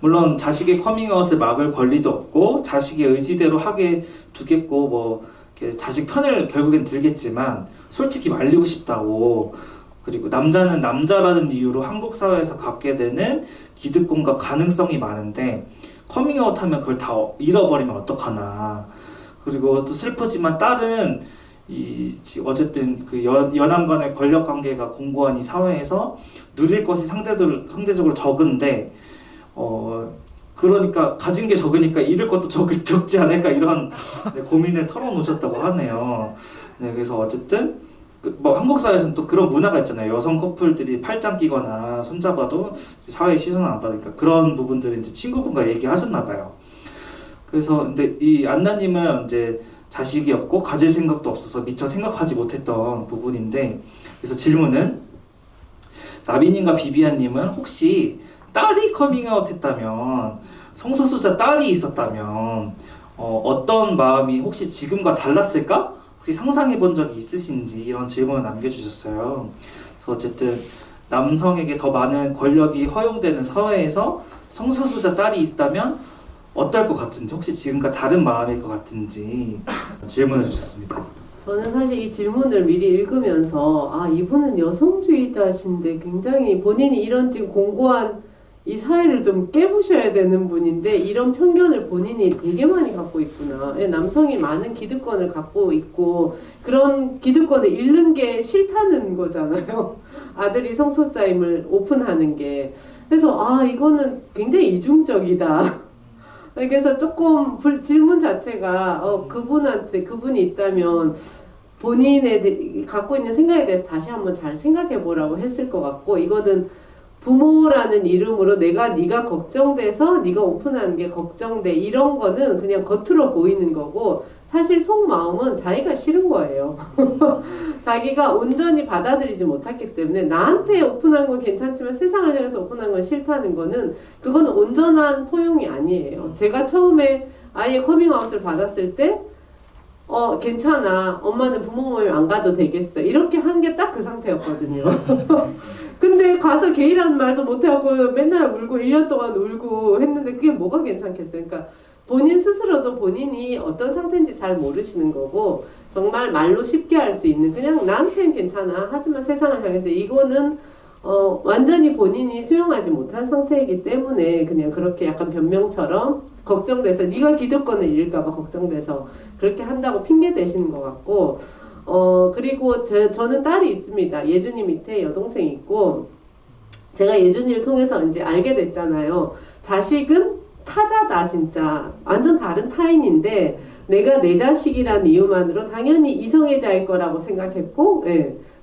물론 자식의 커밍아웃을 막을 권리도 없고 자식의 의지대로 하게 두겠고 뭐 자식 편을 결국엔 들겠지만 솔직히 말리고 싶다고, 그리고 남자는 남자라는 이유로 한국 사회에서 갖게 되는 기득권과 가능성이 많은데 커밍아웃 하면 그걸 다 잃어버리면 어떡하나. 그리고 또 슬프지만 딸은 어쨌든 그 연함 간의 권력 관계가 공고한 이 사회에서 누릴 것이 상대적으로 적은데 그러니까 가진 게 적으니까 잃을 것도 적지 않을까, 이런 고민을 털어놓으셨다고 하네요. 네, 그래서 어쨌든 뭐 한국 사회에서는 또 그런 문화가 있잖아요. 여성 커플들이 팔짱 끼거나 손잡아도 사회의 시선을 안 받으니까 그런 부분들을 이제 친구분과 얘기하셨나 봐요. 그래서 근데 이 안나님은 이제 자식이 없고 가질 생각도 없어서 미처 생각하지 못했던 부분인데, 그래서 질문은 나비님과 비비안님은 혹시 딸이 커밍아웃 했다면, 성소수자 딸이 있었다면 어떤 마음이 혹시 지금과 달랐을까? 혹시 상상해 본 적이 있으신지 이런 질문을 남겨주셨어요. 그래서 어쨌든 남성에게 더 많은 권력이 허용되는 사회에서 성소수자 딸이 있다면 어떨 것 같은지, 혹시 지금과 다른 마음일 것 같은지 질문을 주셨습니다. 저는 사실 이 질문을 미리 읽으면서 이분은 여성주의자신데 굉장히 본인이 이런 지금 공고한 이 사회를 좀 깨부셔야 되는 분인데 이런 편견을 본인이 되게 많이 갖고 있구나. 남성이 많은 기득권을 갖고 있고 그런 기득권을 잃는 게 싫다는 거잖아요. 아들이 성소수자임을 오픈하는 게. 그래서 이거는 굉장히 이중적이다. 그래서 조금 질문 자체가 그분이 있다면 본인의 갖고 있는 생각에 대해서 다시 한번 잘 생각해 보라고 했을 것 같고, 이거는 부모라는 이름으로 네가 걱정돼서 네가 오픈하는 게 걱정돼, 이런 거는 그냥 겉으로 보이는 거고 사실 속마음은 자기가 싫은 거예요. 자기가 온전히 받아들이지 못했기 때문에 나한테 오픈한 건 괜찮지만 세상을 향해서 오픈한 건 싫다는 거는 그건 온전한 포용이 아니에요. 제가 처음에 아이의 커밍아웃을 받았을 때 괜찮아, 엄마는 부모 모임 안 가도 되겠어, 이렇게 한 게 딱 그 상태였거든요. 근데 가서 게이라는 말도 못하고 맨날 울고 1년 동안 울고 했는데 그게 뭐가 괜찮겠어요. 그러니까 본인 스스로도 본인이 어떤 상태인지 잘 모르시는 거고, 정말 말로 쉽게 할 수 있는 그냥 나한테는 괜찮아 하지만 세상을 향해서 이거는 완전히 본인이 수용하지 못한 상태이기 때문에 그냥 그렇게 약간 변명처럼 걱정돼서 네가 기득권을 잃을까 봐 걱정돼서 그렇게 한다고 핑계 대시는 것 같고, 그리고 저는 딸이 있습니다. 예준이 밑에 여동생이 있고, 제가 예준이를 통해서 이제 알게 됐잖아요. 자식은 타자다, 진짜. 완전 다른 타인인데, 내가 내 자식이란 이유만으로 당연히 이성애자일 거라고 생각했고,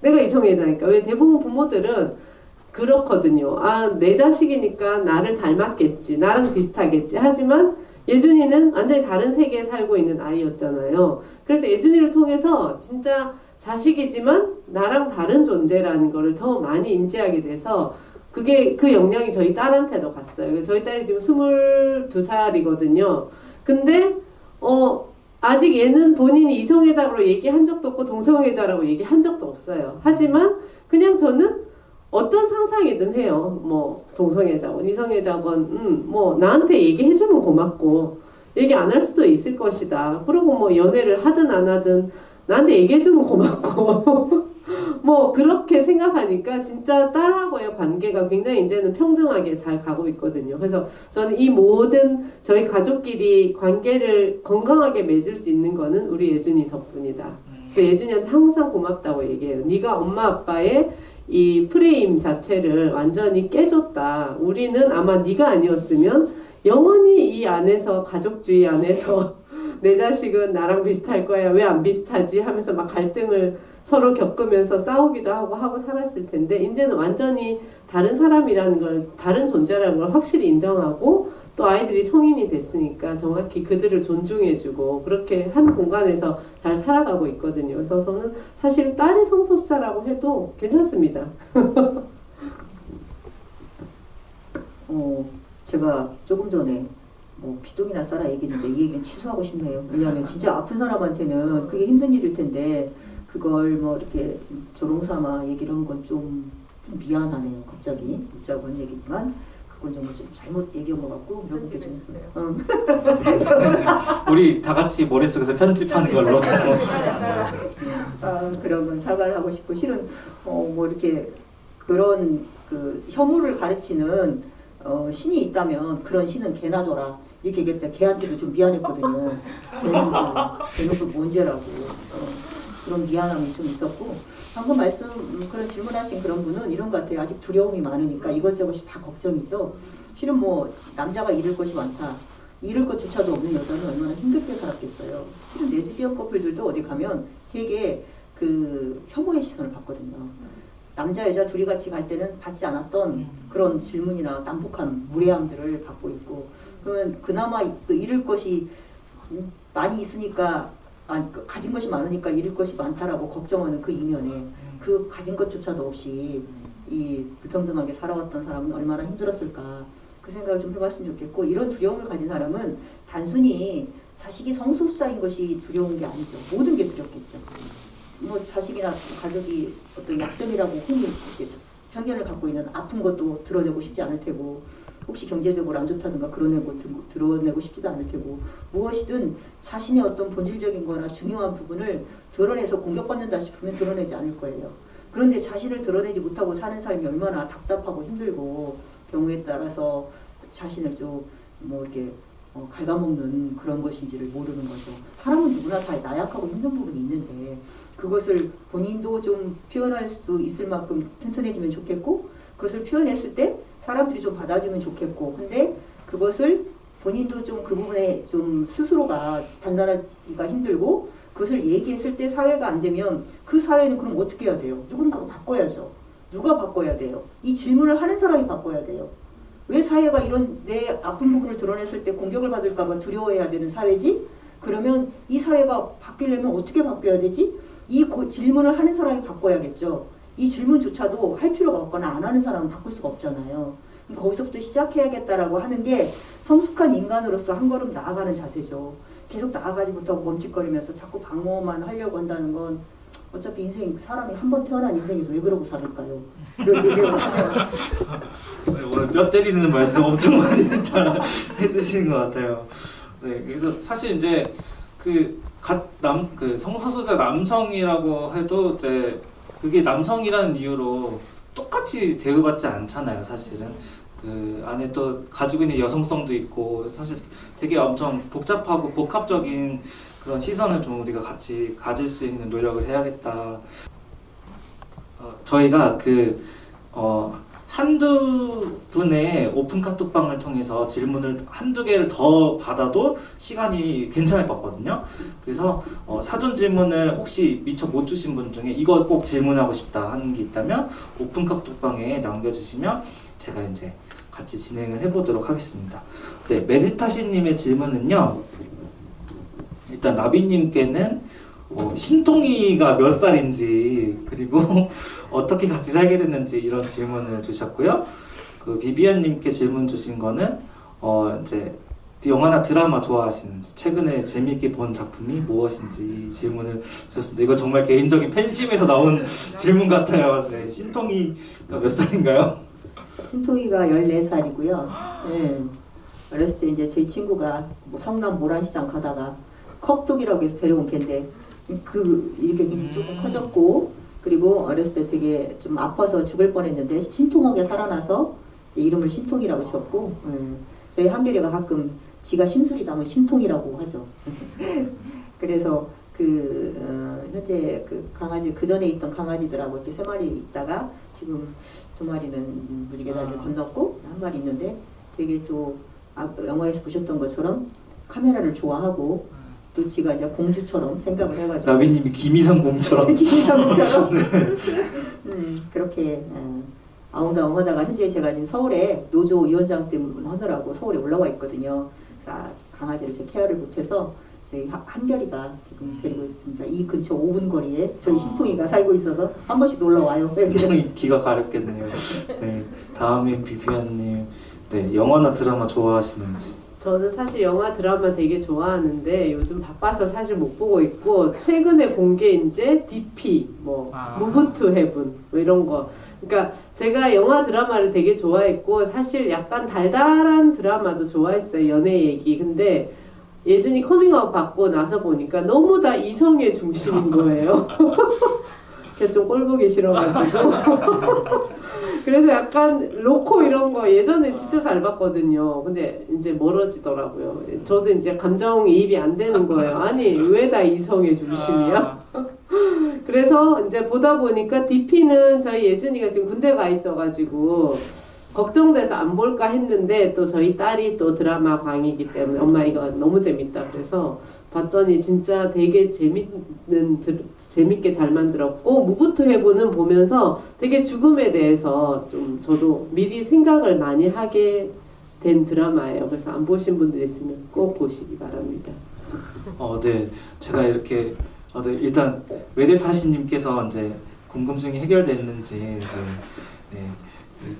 내가 이성애자니까. 왜 대부분 부모들은 그렇거든요. 내 자식이니까 나를 닮았겠지, 나랑 비슷하겠지. 하지만 예준이는 완전히 다른 세계에 살고 있는 아이였잖아요. 그래서 예준이를 통해서 진짜 자식이지만 나랑 다른 존재라는 거를 더 많이 인지하게 돼서 그 영향이 저희 딸한테도 갔어요. 저희 딸이 지금 22살이거든요. 근데 아직 얘는 본인이 이성애자로 얘기한 적도 없고 동성애자라고 얘기한 적도 없어요. 하지만 그냥 저는 어떤 상상이든 해요. 뭐 동성애자건 이성애자건 뭐 나한테 얘기해주면 고맙고 얘기 안 할 수도 있을 것이다. 그리고 뭐 연애를 하든 안 하든 나한테 얘기해주면 고맙고 뭐 그렇게 생각하니까 진짜 딸하고의 관계가 굉장히 이제는 평등하게 잘 가고 있거든요. 그래서 저는 이 모든 저희 가족끼리 관계를 건강하게 맺을 수 있는 거는 우리 예준이 덕분이다. 그래서 예준이한테 항상 고맙다고 얘기해요. 네가 엄마 아빠의 이 프레임 자체를 완전히 깨줬다. 우리는 아마 네가 아니었으면 영원히 이 안에서 가족주의 안에서 내 자식은 나랑 비슷할 거야. 왜 안 비슷하지? 하면서 막 갈등을 서로 겪으면서 싸우기도 하고 살았을 텐데 이제는 완전히 다른 사람이라는 걸, 다른 존재라는 걸 확실히 인정하고 또 아이들이 성인이 됐으니까 정확히 그들을 존중해주고 그렇게 한 공간에서 잘 살아가고 있거든요. 그래서 저는 사실 딸이 성소수자라고 해도 괜찮습니다. 제가 조금 전에 뭐 피똥이나 싸라 얘기했는데 이 얘기는 취소하고 싶네요. 왜냐하면 진짜 아픈 사람한테는 그게 힘든 일일 텐데 그걸 뭐 이렇게 조롱삼아 얘기를 한 건 좀 미안하네요. 갑자기 웃자고 한 얘기지만 그건 정말 좀 잘못 얘기한 것 같고 여러분께 좀 우리 다 같이 머릿속에서 편집하는 걸로. 그런 건 사과를 하고 싶고 실은 뭐 이렇게 그런 그 혐오를 가르치는 신이 있다면 그런 신은 개나 줘라 이렇게 얘기했다. 걔한테도 좀 미안했거든요. 걔는 또 뭔죄라고 그런 미안함이 좀 있었고 방금 그런 질문하신 그런 분은 이런 것 같아요. 아직 두려움이 많으니까 이것저것이 다 걱정이죠. 실은 뭐 남자가 잃을 것이 많다. 잃을 것조차도 없는 여자는 얼마나 힘들게 살았겠어요. 실은 레즈비언 커플들도 어디 가면 되게 그 혐오의 시선을 받거든요. 남자 여자 둘이 같이 갈 때는 받지 않았던 그런 질문이나 난폭한 무례함들을 받고 있고 그러면 그나마 그 잃을 것이 많이 있으니까 가진 것이 많으니까 잃을 것이 많다라고 걱정하는 그 이면에 그 가진 것조차도 없이 이 불평등하게 살아왔던 사람은 얼마나 힘들었을까 그 생각을 좀 해봤으면 좋겠고 이런 두려움을 가진 사람은 단순히 자식이 성소수자인 것이 두려운 게 아니죠. 모든 게 두렵겠죠. 뭐 자식이나 가족이 어떤 약점이라고 흔히 편견을 갖고 있는 아픈 것도 드러내고 싶지 않을 테고 혹시 경제적으로 안 좋다든가 드러내고 싶지도 않을 테고 무엇이든 자신의 어떤 본질적인 거나 중요한 부분을 드러내서 공격받는다 싶으면 드러내지 않을 거예요. 그런데 자신을 드러내지 못하고 사는 삶이 얼마나 답답하고 힘들고 경우에 따라서 자신을 좀 뭐 이렇게 갉아먹는 그런 것인지를 모르는 거죠. 사람은 누구나 다 나약하고 힘든 부분이 있는데 그것을 본인도 좀 표현할 수 있을 만큼 튼튼해지면 좋겠고 그것을 표현했을 때 사람들이 좀 받아주면 좋겠고 근데 그것을 본인도 좀 그 부분에 좀 스스로가 단단하기가 힘들고 그것을 얘기했을 때 사회가 안 되면 그 사회는 그럼 어떻게 해야 돼요? 누군가가 바꿔야죠. 누가 바꿔야 돼요? 이 질문을 하는 사람이 바꿔야 돼요. 왜 사회가 이런 내 아픈 부분을 드러냈을 때 공격을 받을까 봐 두려워해야 되는 사회지? 그러면 이 사회가 바뀌려면 어떻게 바뀌어야 되지? 이 질문을 하는 사람이 바꿔야겠죠. 이 질문조차도 할 필요가 없거나 안 하는 사람은 바꿀 수가 없잖아요. 거기서부터 시작해야겠다라고 하는 게 성숙한 인간으로서 한 걸음 나아가는 자세죠. 계속 나아가지 못하고 멈칫거리면서 자꾸 방어만 하려고 한다는 건 어차피 사람이 한 번 태어난 인생에서 왜 그러고 살을까요? 이런 얘기를 하면 오늘 뼈 때리는 말씀 엄청 많이 해주시는 것 같아요. 네, 그래서 사실 이제 그 성소수자 남성이라고 해도 이제 그게 남성이라는 이유로 똑같이 대우받지 않잖아요, 사실은. 그 안에 또 가지고 있는 여성성도 있고 사실 되게 엄청 복잡하고 복합적인 그런 시선을 좀 우리가 같이 가질 수 있는 노력을 해야겠다. 저희가 한두 분의 오픈 카톡방을 통해서 질문을 한두 개를 더 받아도 시간이 괜찮을 것 같거든요. 그래서 사전 질문을 혹시 미처 못 주신 분 중에 이거 꼭 질문하고 싶다 하는 게 있다면 오픈 카톡방에 남겨주시면 제가 이제 같이 진행을 해보도록 하겠습니다. 네, 메리타시님의 질문은요. 일단 나비님께는 신통이가 몇 살인지 그리고 어떻게 같이 살게 됐는지 이런 질문을 주셨고요. 그 비비안님께 질문 주신 거는 이제 영화나 드라마 좋아하시는지 최근에 재미있게 본 작품이 무엇인지 질문을 주셨습니다. 이거 정말 개인적인 팬심에서 나온 질문 같아요. 네, 신통이가 몇 살인가요? 신통이가 14살이고요. 네. 어렸을 때 이제 저희 친구가 뭐 성남 모란시장 가다가 컵독이라고 해서 데려온 개인데 이렇게 굉장히 조금 커졌고 그리고 어렸을 때 되게 좀 아파서 죽을 뻔했는데 신통하게 살아나서 이름을 신통이라고 지었고 저희 한결이가 가끔 지가 심술이 나면 심통이라고 하죠. 그래서 현재 그 강아지 그 전에 있던 강아지들하고 이렇게 3마리 있다가 지금 2마리는 무지개다리를 건넜고 1마리 있는데 되게 또 영화에서 보셨던 것처럼 카메라를 좋아하고 또 지가 이제 공주처럼 생각을 해가지고 나비님이 김희선 공처럼 김희성처럼 그렇게 아웅다웅하다가 현재 제가 지금 서울에 노조 위원장 때문에 하느라고 서울에 올라와 있거든요. 그래서 강아지를 제 케어를 못해서 저희 한결이가 지금 데리고 있습니다. 이 근처 5분 거리에 저희 신통이가 살고 있어서 한 번씩 놀러 와요. 굉장히 기가 가렵겠네요. 네, 다음에 비비안님, 네, 영화나 드라마 좋아하시는지. 저는 사실 영화 드라마 되게 좋아하는데 요즘 바빠서 사실 못 보고 있고 최근에 본 게 이제 DP, 무브 투 헤븐 뭐 이런 거. 그러니까 제가 영화 드라마를 되게 좋아했고 사실 약간 달달한 드라마도 좋아했어요. 연애 얘기. 근데 예준이 커밍아웃 받고 나서 보니까 너무 다 이성의 중심인 거예요. 그래서 좀 꼴보기 싫어가지고 그래서 약간 로코 이런 거 예전에 진짜 잘 봤거든요. 근데 이제 멀어지더라고요. 저도 이제 감정이입이 안 되는 거예요. 아니 왜 다 이성의 중심이야? 그래서 이제 보다 보니까 DP는 저희 예준이가 지금 군대 가 있어가지고 걱정돼서 안 볼까 했는데 또 저희 딸이 또 드라마 광이기 때문에 엄마 이거 너무 재밌다 그래서 봤더니 진짜 되게 재밌게 잘 만들었고 무브 투 헤븐은 보면서 되게 죽음에 대해서 좀 저도 미리 생각을 많이 하게 된 드라마예요. 그래서 안 보신 분들 있으면 꼭 보시기 바랍니다. 네, 제가 이렇게 네, 일단 외대타시님께서 이제 궁금증이 해결됐는지 네,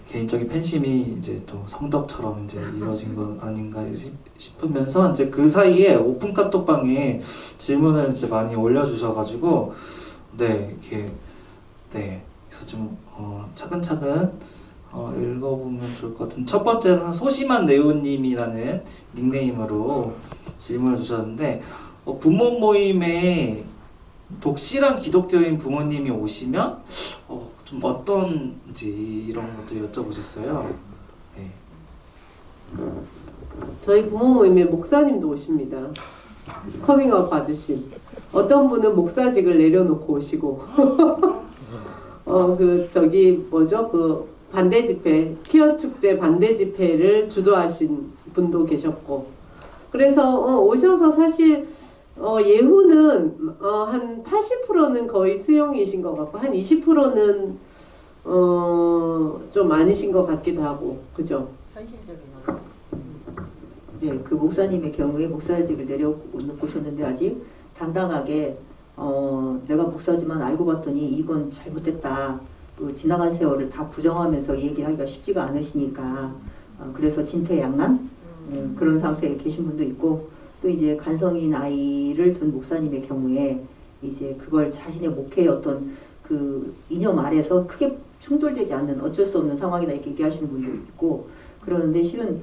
개인적인 팬심이 이제 또 성덕처럼 이제 이루어진 거 아닌가 싶으면서 이제 그 사이에 오픈 카톡방에 질문을 이제 많이 올려주셔가지고 네 이렇게 네 그래서 좀 차근차근 읽어보면 좋을 것 같은 첫 번째로는 소심한 네오님이라는 닉네임으로 질문을 주셨는데 부모 모임에 독실한 기독교인 부모님이 오시면 좀 어떤지 이런 것도 여쭤보셨어요. 네. 저희 부모 모임에 목사님도 오십니다. 커밍아웃 받으신 어떤 분은 목사직을 내려놓고 오시고 그 반대 집회 퀴어 축제 반대 집회를 주도하신 분도 계셨고 그래서 오셔서 사실 예후는 한 80%는 거의 수용이신 것 같고 한 20%는 좀 아니신 것 같기도 하고 그죠? 현실적인 네, 그 목사님의 경우에 목사직을 내려놓고 오셨는데 아직 당당하게 내가 목사지만 알고 봤더니 이건 잘못됐다. 그 지나간 세월을 다 부정하면서 얘기하기가 쉽지가 않으시니까 그래서 진퇴양난 그런 상태에 계신 분도 있고 또 이제 간성인 아이를 둔 목사님의 경우에 이제 그걸 자신의 목회의 어떤 그 이념 아래서 크게 충돌되지 않는 어쩔 수 없는 상황이다 이렇게 얘기하시는 분도 있고 그러는데 실은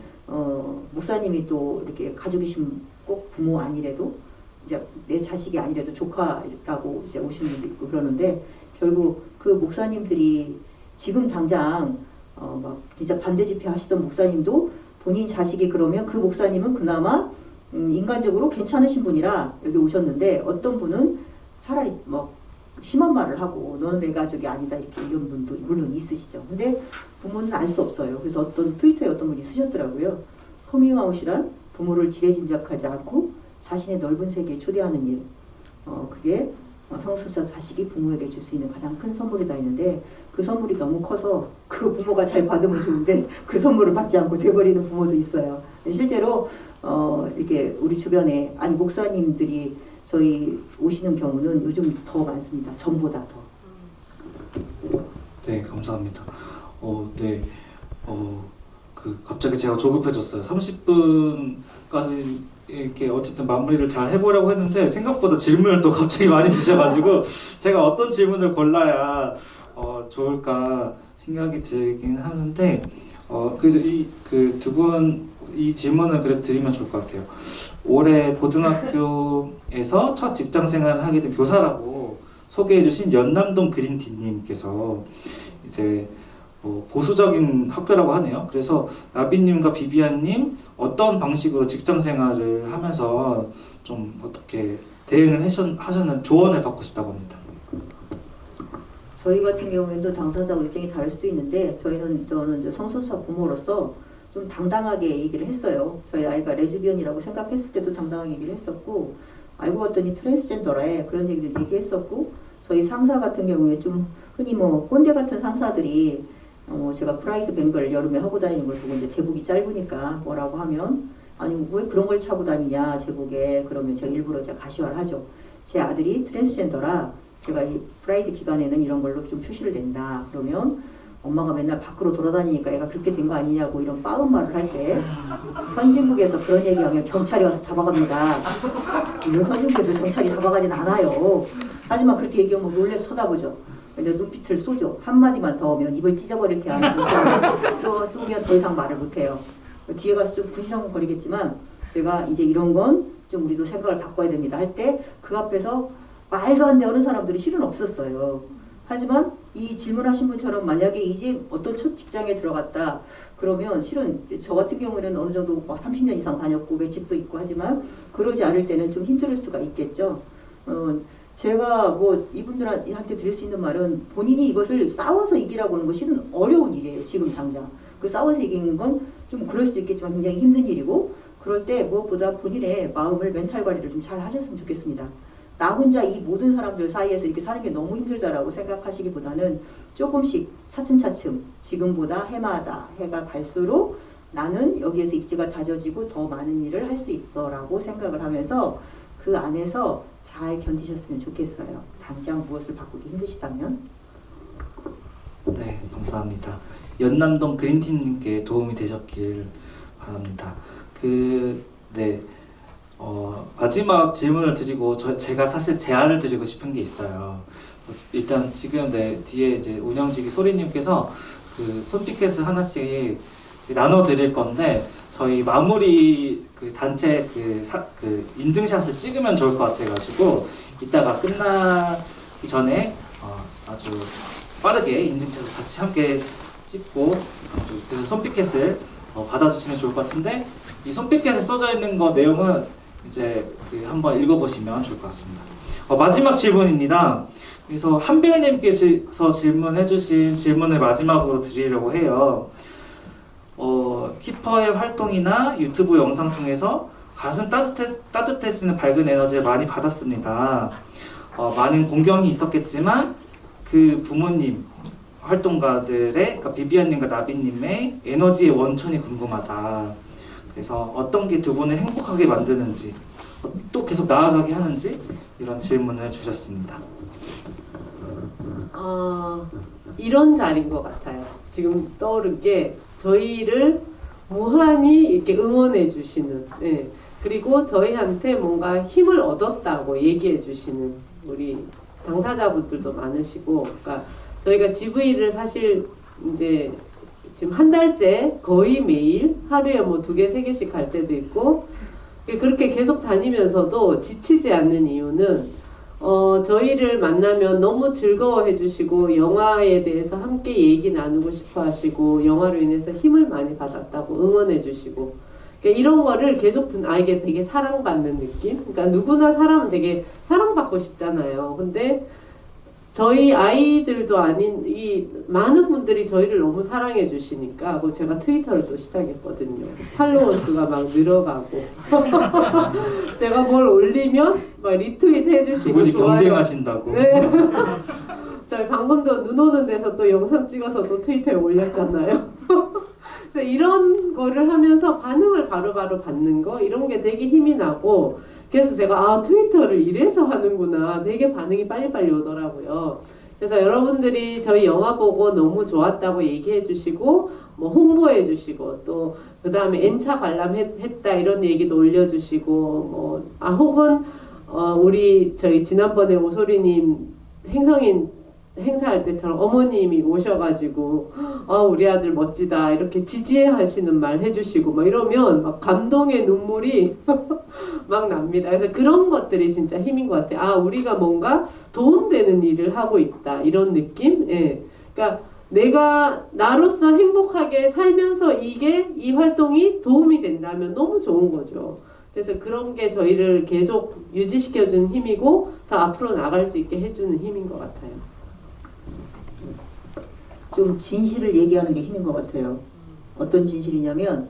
목사님이 또 이렇게 가족이신 꼭 부모 아니래도 이제 내 자식이 아니래도 조카라고 이제 오시는 분도 있고 그러는데 결국 그 목사님들이 지금 당장 막 진짜 반대 집회 하시던 목사님도 본인 자식이 그러면 그 목사님은 그나마 인간적으로 괜찮으신 분이라 여기 오셨는데 어떤 분은 차라리 뭐 심한 말을 하고 너는 내 가족이 아니다 이렇게 이런 분도 물론 있으시죠. 근데 부모는 알 수 없어요. 그래서 어떤 트위터에 어떤 분이 쓰셨더라고요. 커밍아웃이란 부모를 지레짐작하지 않고 자신의 넓은 세계에 초대하는 일. 그게 성소수자 자식이 부모에게 줄 수 있는 가장 큰 선물이다 했는데 그 선물이 너무 커서 그 부모가 잘 받으면 좋은데 그 선물을 받지 않고 돼버리는 부모도 있어요. 실제로 이렇게 우리 주변에 아니 목사님들이 저희 오시는 경우는 요즘 더 많습니다. 전보다 더. 네, 감사합니다. 네, 갑자기 제가 조급해졌어요. 30분까지 이렇게 어쨌든 마무리를 잘 해보려고 했는데 생각보다 질문을 또 갑자기 많이 주셔가지고 제가 어떤 질문을 골라야 좋을까 생각이 들긴 하는데 그래도 그 두 분 이 질문을 그래도 드리면 좋을 것 같아요. 올해 고등학교에서 첫 직장 생활을 하게 된 교사라고 소개해주신 연남동 그린티님께서 이제 보수적인 학교라고 하네요. 그래서 나비님과 비비안님 어떤 방식으로 직장 생활을 하면서 좀 어떻게 대응을 하셨는 조언을 받고 싶다고 합니다. 저희 같은 경우에도 당사자와 입장이 다를 수도 있는데 저는 이제 성소수자 부모로서 좀 당당하게 얘기를 했어요. 저희 아이가 레즈비언이라고 생각했을 때도 당당하게 얘기를 했었고 알고 봤더니 트랜스젠더라에 그런 얘기도 얘기했었고 저희 상사 같은 경우에 좀 흔히 뭐 꼰대 같은 상사들이 제가 프라이드 뱅글 여름에 하고 다니는 걸 보고 이제 제복이 짧으니까 뭐라고 하면 아니 왜 그런 걸 차고 다니냐 제복에 그러면 제가 일부러 제가 가시화를 하죠. 제 아들이 트랜스젠더라 제가 이 프라이드 기간에는 이런 걸로 좀 표시를 낸다. 그러면 엄마가 맨날 밖으로 돌아다니니까 애가 그렇게 된 거 아니냐고 이런 빠은 말을 할 때 선진국에서 그런 얘기하면 경찰이 와서 잡아갑니다. 이런 선진국에서 경찰이 잡아가진 않아요. 하지만 그렇게 얘기하면 놀래서 쳐다보죠. 근데 눈빛을 쏘죠. 한마디만 더 하면 입을 찢어버릴 게 아니고 쏘면 더 이상 말을 못해요. 뒤에 가서 좀 부시렁거리겠지만 제가 이제 이런 건 좀 우리도 생각을 바꿔야 됩니다 할 때 그 앞에서 말도 안 되는 사람들이 실은 없었어요. 하지만 이 질문하신 분처럼 만약에 이제 어떤 첫 직장에 들어갔다 그러면 실은 저 같은 경우에는 어느 정도 막 30년 이상 다녔고 맷집도 있고 하지만 그러지 않을 때는 좀 힘들 수가 있겠죠. 제가 뭐 이분들한테 드릴 수 있는 말은 본인이 이것을 싸워서 이기라고 하는 것이 실은 어려운 일이에요. 지금 당장. 그 싸워서 이기는 건 좀 그럴 수도 있겠지만 굉장히 힘든 일이고 그럴 때 무엇보다 본인의 마음을 멘탈 관리를 좀 잘 하셨으면 좋겠습니다. 나 혼자 이 모든 사람들 사이에서 이렇게 사는 게 너무 힘들다라고 생각하시기보다는 조금씩 차츰차츰 지금보다 해마다 해가 갈수록 나는 여기에서 입지가 다져지고 더 많은 일을 할 수 있더라고 생각을 하면서 그 안에서 잘 견디셨으면 좋겠어요. 당장 무엇을 바꾸기 힘드시다면. 네, 감사합니다. 연남동 그린팀님께 도움이 되셨길 바랍니다. 네. 마지막 질문을 드리고 제가 사실 제안을 드리고 싶은 게 있어요. 일단 지금 뒤에 이제 운영직이 소리님께서 그 손피켓을 하나씩 나눠 드릴 건데 저희 마무리 그 단체 그 인증샷을 찍으면 좋을 것 같아가지고 이따가 끝나기 전에 아주 빠르게 인증샷을 같이 함께 찍고 그래서 손피켓을 받아주시면 좋을 것 같은데 이 손피켓에 써져 있는 거 내용은 이제 한번 읽어보시면 좋을 것 같습니다. 마지막 질문입니다. 그래서 한별님께서 질문해주신 질문을 마지막으로 드리려고 해요. 키퍼의 활동이나 유튜브 영상 통해서 가슴 따뜻해지는 밝은 에너지를 많이 받았습니다. 많은 공경이 있었겠지만 그 부모님 활동가들의 그러니까 비비안님과 나비님의 에너지의 원천이 궁금하다. 그래서 어떤 게 두 분을 행복하게 만드는지 또 계속 나아가게 하는지 이런 질문을 주셨습니다. 이런 자리인 것 같아요. 지금 떠오른 게 저희를 무한히 이렇게 응원해 주시는 그리고 저희한테 뭔가 힘을 얻었다고 얘기해 주시는 우리 당사자분들도 많으시고 그러니까 저희가 GV를 사실 이제 지금 한 달째 거의 매일 하루에 뭐 2개, 3개씩 갈 때도 있고 그렇게 계속 다니면서도 지치지 않는 이유는 저희를 만나면 너무 즐거워해 주시고 영화에 대해서 함께 얘기 나누고 싶어 하시고 영화로 인해서 힘을 많이 받았다고 응원해 주시고 그러니까 이런 거를 계속 이게 되게 사랑받는 느낌? 그러니까 누구나 사람은 되게 사랑받고 싶잖아요. 근데 저희 아이들도 아닌 이 많은 분들이 저희를 너무 사랑해 주시니까 뭐 제가 트위터를 또 시작했거든요. 팔로워 수가 막 늘어가고 제가 뭘 올리면 막 리트윗 해주시고 그분이 좋아요. 경쟁하신다고. 네. 저희 방금도 눈 오는 데서 또 영상 찍어서 또 트위터에 올렸잖아요. 그래서 이런 거를 하면서 반응을 바로바로 받는 거 이런 게 되게 힘이 나고 그래서 제가 트위터를 이래서 하는구나 되게 반응이 빨리빨리 오더라고요. 그래서 여러분들이 저희 영화 보고 너무 좋았다고 얘기해 주시고 뭐 홍보해 주시고 또 그 다음에 N차 관람했다 이런 얘기도 올려주시고 뭐 혹은 우리 저희 지난번에 오소리님 행성인 행사할 때처럼 어머님이 오셔가지고 우리 아들 멋지다 이렇게 지지하시는 말 해주시고 막 이러면 막 감동의 눈물이 막 납니다. 그래서 그런 것들이 진짜 힘인 것 같아요. 우리가 뭔가 도움되는 일을 하고 있다 이런 느낌? 예. 그러니까 내가 나로서 행복하게 살면서 이 활동이 도움이 된다면 너무 좋은 거죠. 그래서 그런 게 저희를 계속 유지시켜주는 힘이고 더 앞으로 나갈 수 있게 해주는 힘인 것 같아요. 좀 진실을 얘기하는 게 힘인 것 같아요. 어떤 진실이냐면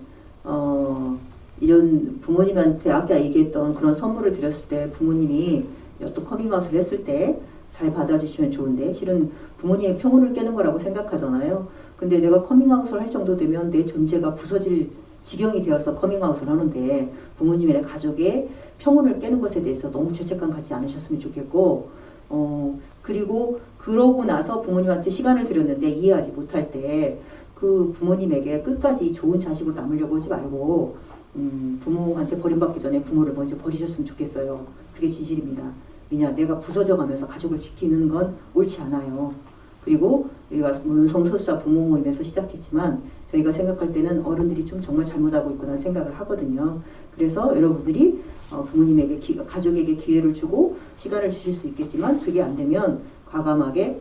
이런 부모님한테 아까 얘기했던 그런 선물을 드렸을 때 부모님이 어떤 커밍아웃을 했을 때 잘 받아주시면 좋은데 실은 부모님의 평온을 깨는 거라고 생각하잖아요. 근데 내가 커밍아웃을 할 정도 되면 내 존재가 부서질 지경이 되어서 커밍아웃을 하는데 부모님이나 가족의 평온을 깨는 것에 대해서 너무 죄책감 갖지 않으셨으면 좋겠고 그리고 그러고 나서 부모님한테 시간을 드렸는데 이해하지 못할 때 그 부모님에게 끝까지 좋은 자식으로 남으려고 하지 말고 부모한테 버림받기 전에 부모를 먼저 버리셨으면 좋겠어요. 그게 진실입니다. 왜냐 내가 부서져 가면서 가족을 지키는 건 옳지 않아요. 그리고 우리가 물론 성소수자 부모 모임에서 시작했지만 저희가 생각할 때는 어른들이 좀 정말 잘못하고 있구나 생각을 하거든요. 그래서 여러분들이 부모님에게 가족에게 기회를 주고 시간을 주실 수 있겠지만 그게 안 되면 과감하게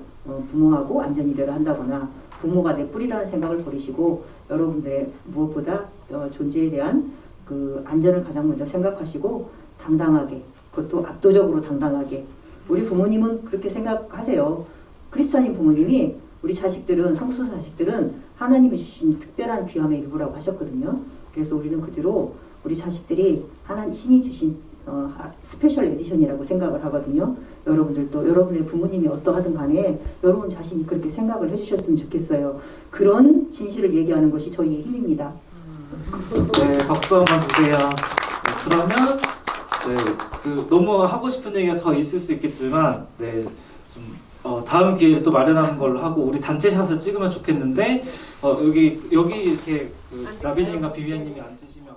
부모하고 안전이별을 한다거나 부모가 내 뿌리라는 생각을 버리시고 여러분들의 무엇보다 존재에 대한 그 안전을 가장 먼저 생각하시고 당당하게 그것도 압도적으로 당당하게 우리 부모님은 그렇게 생각하세요. 크리스천인 부모님이 우리 자식들은 성소수 자식들은 하나님이 주신 특별한 귀함의 일부라고 하셨거든요. 그래서 우리는 그대로 우리 자식들이 신이 주신 스페셜 에디션이라고 생각을 하거든요. 여러분들도 여러분의 부모님이 어떠하든 간에 여러분 자신이 그렇게 생각을 해주셨으면 좋겠어요. 그런 진실을 얘기하는 것이 저희의 힘입니다. 네, 박수 한번 주세요. 네, 그러면 너무 하고 싶은 얘기가 더 있을 수 있겠지만 좀 다음 기회에 또 마련하는 걸로 하고 우리 단체샷을 찍으면 좋겠는데 여기 이렇게 나비님과 비비안님이 앉으시면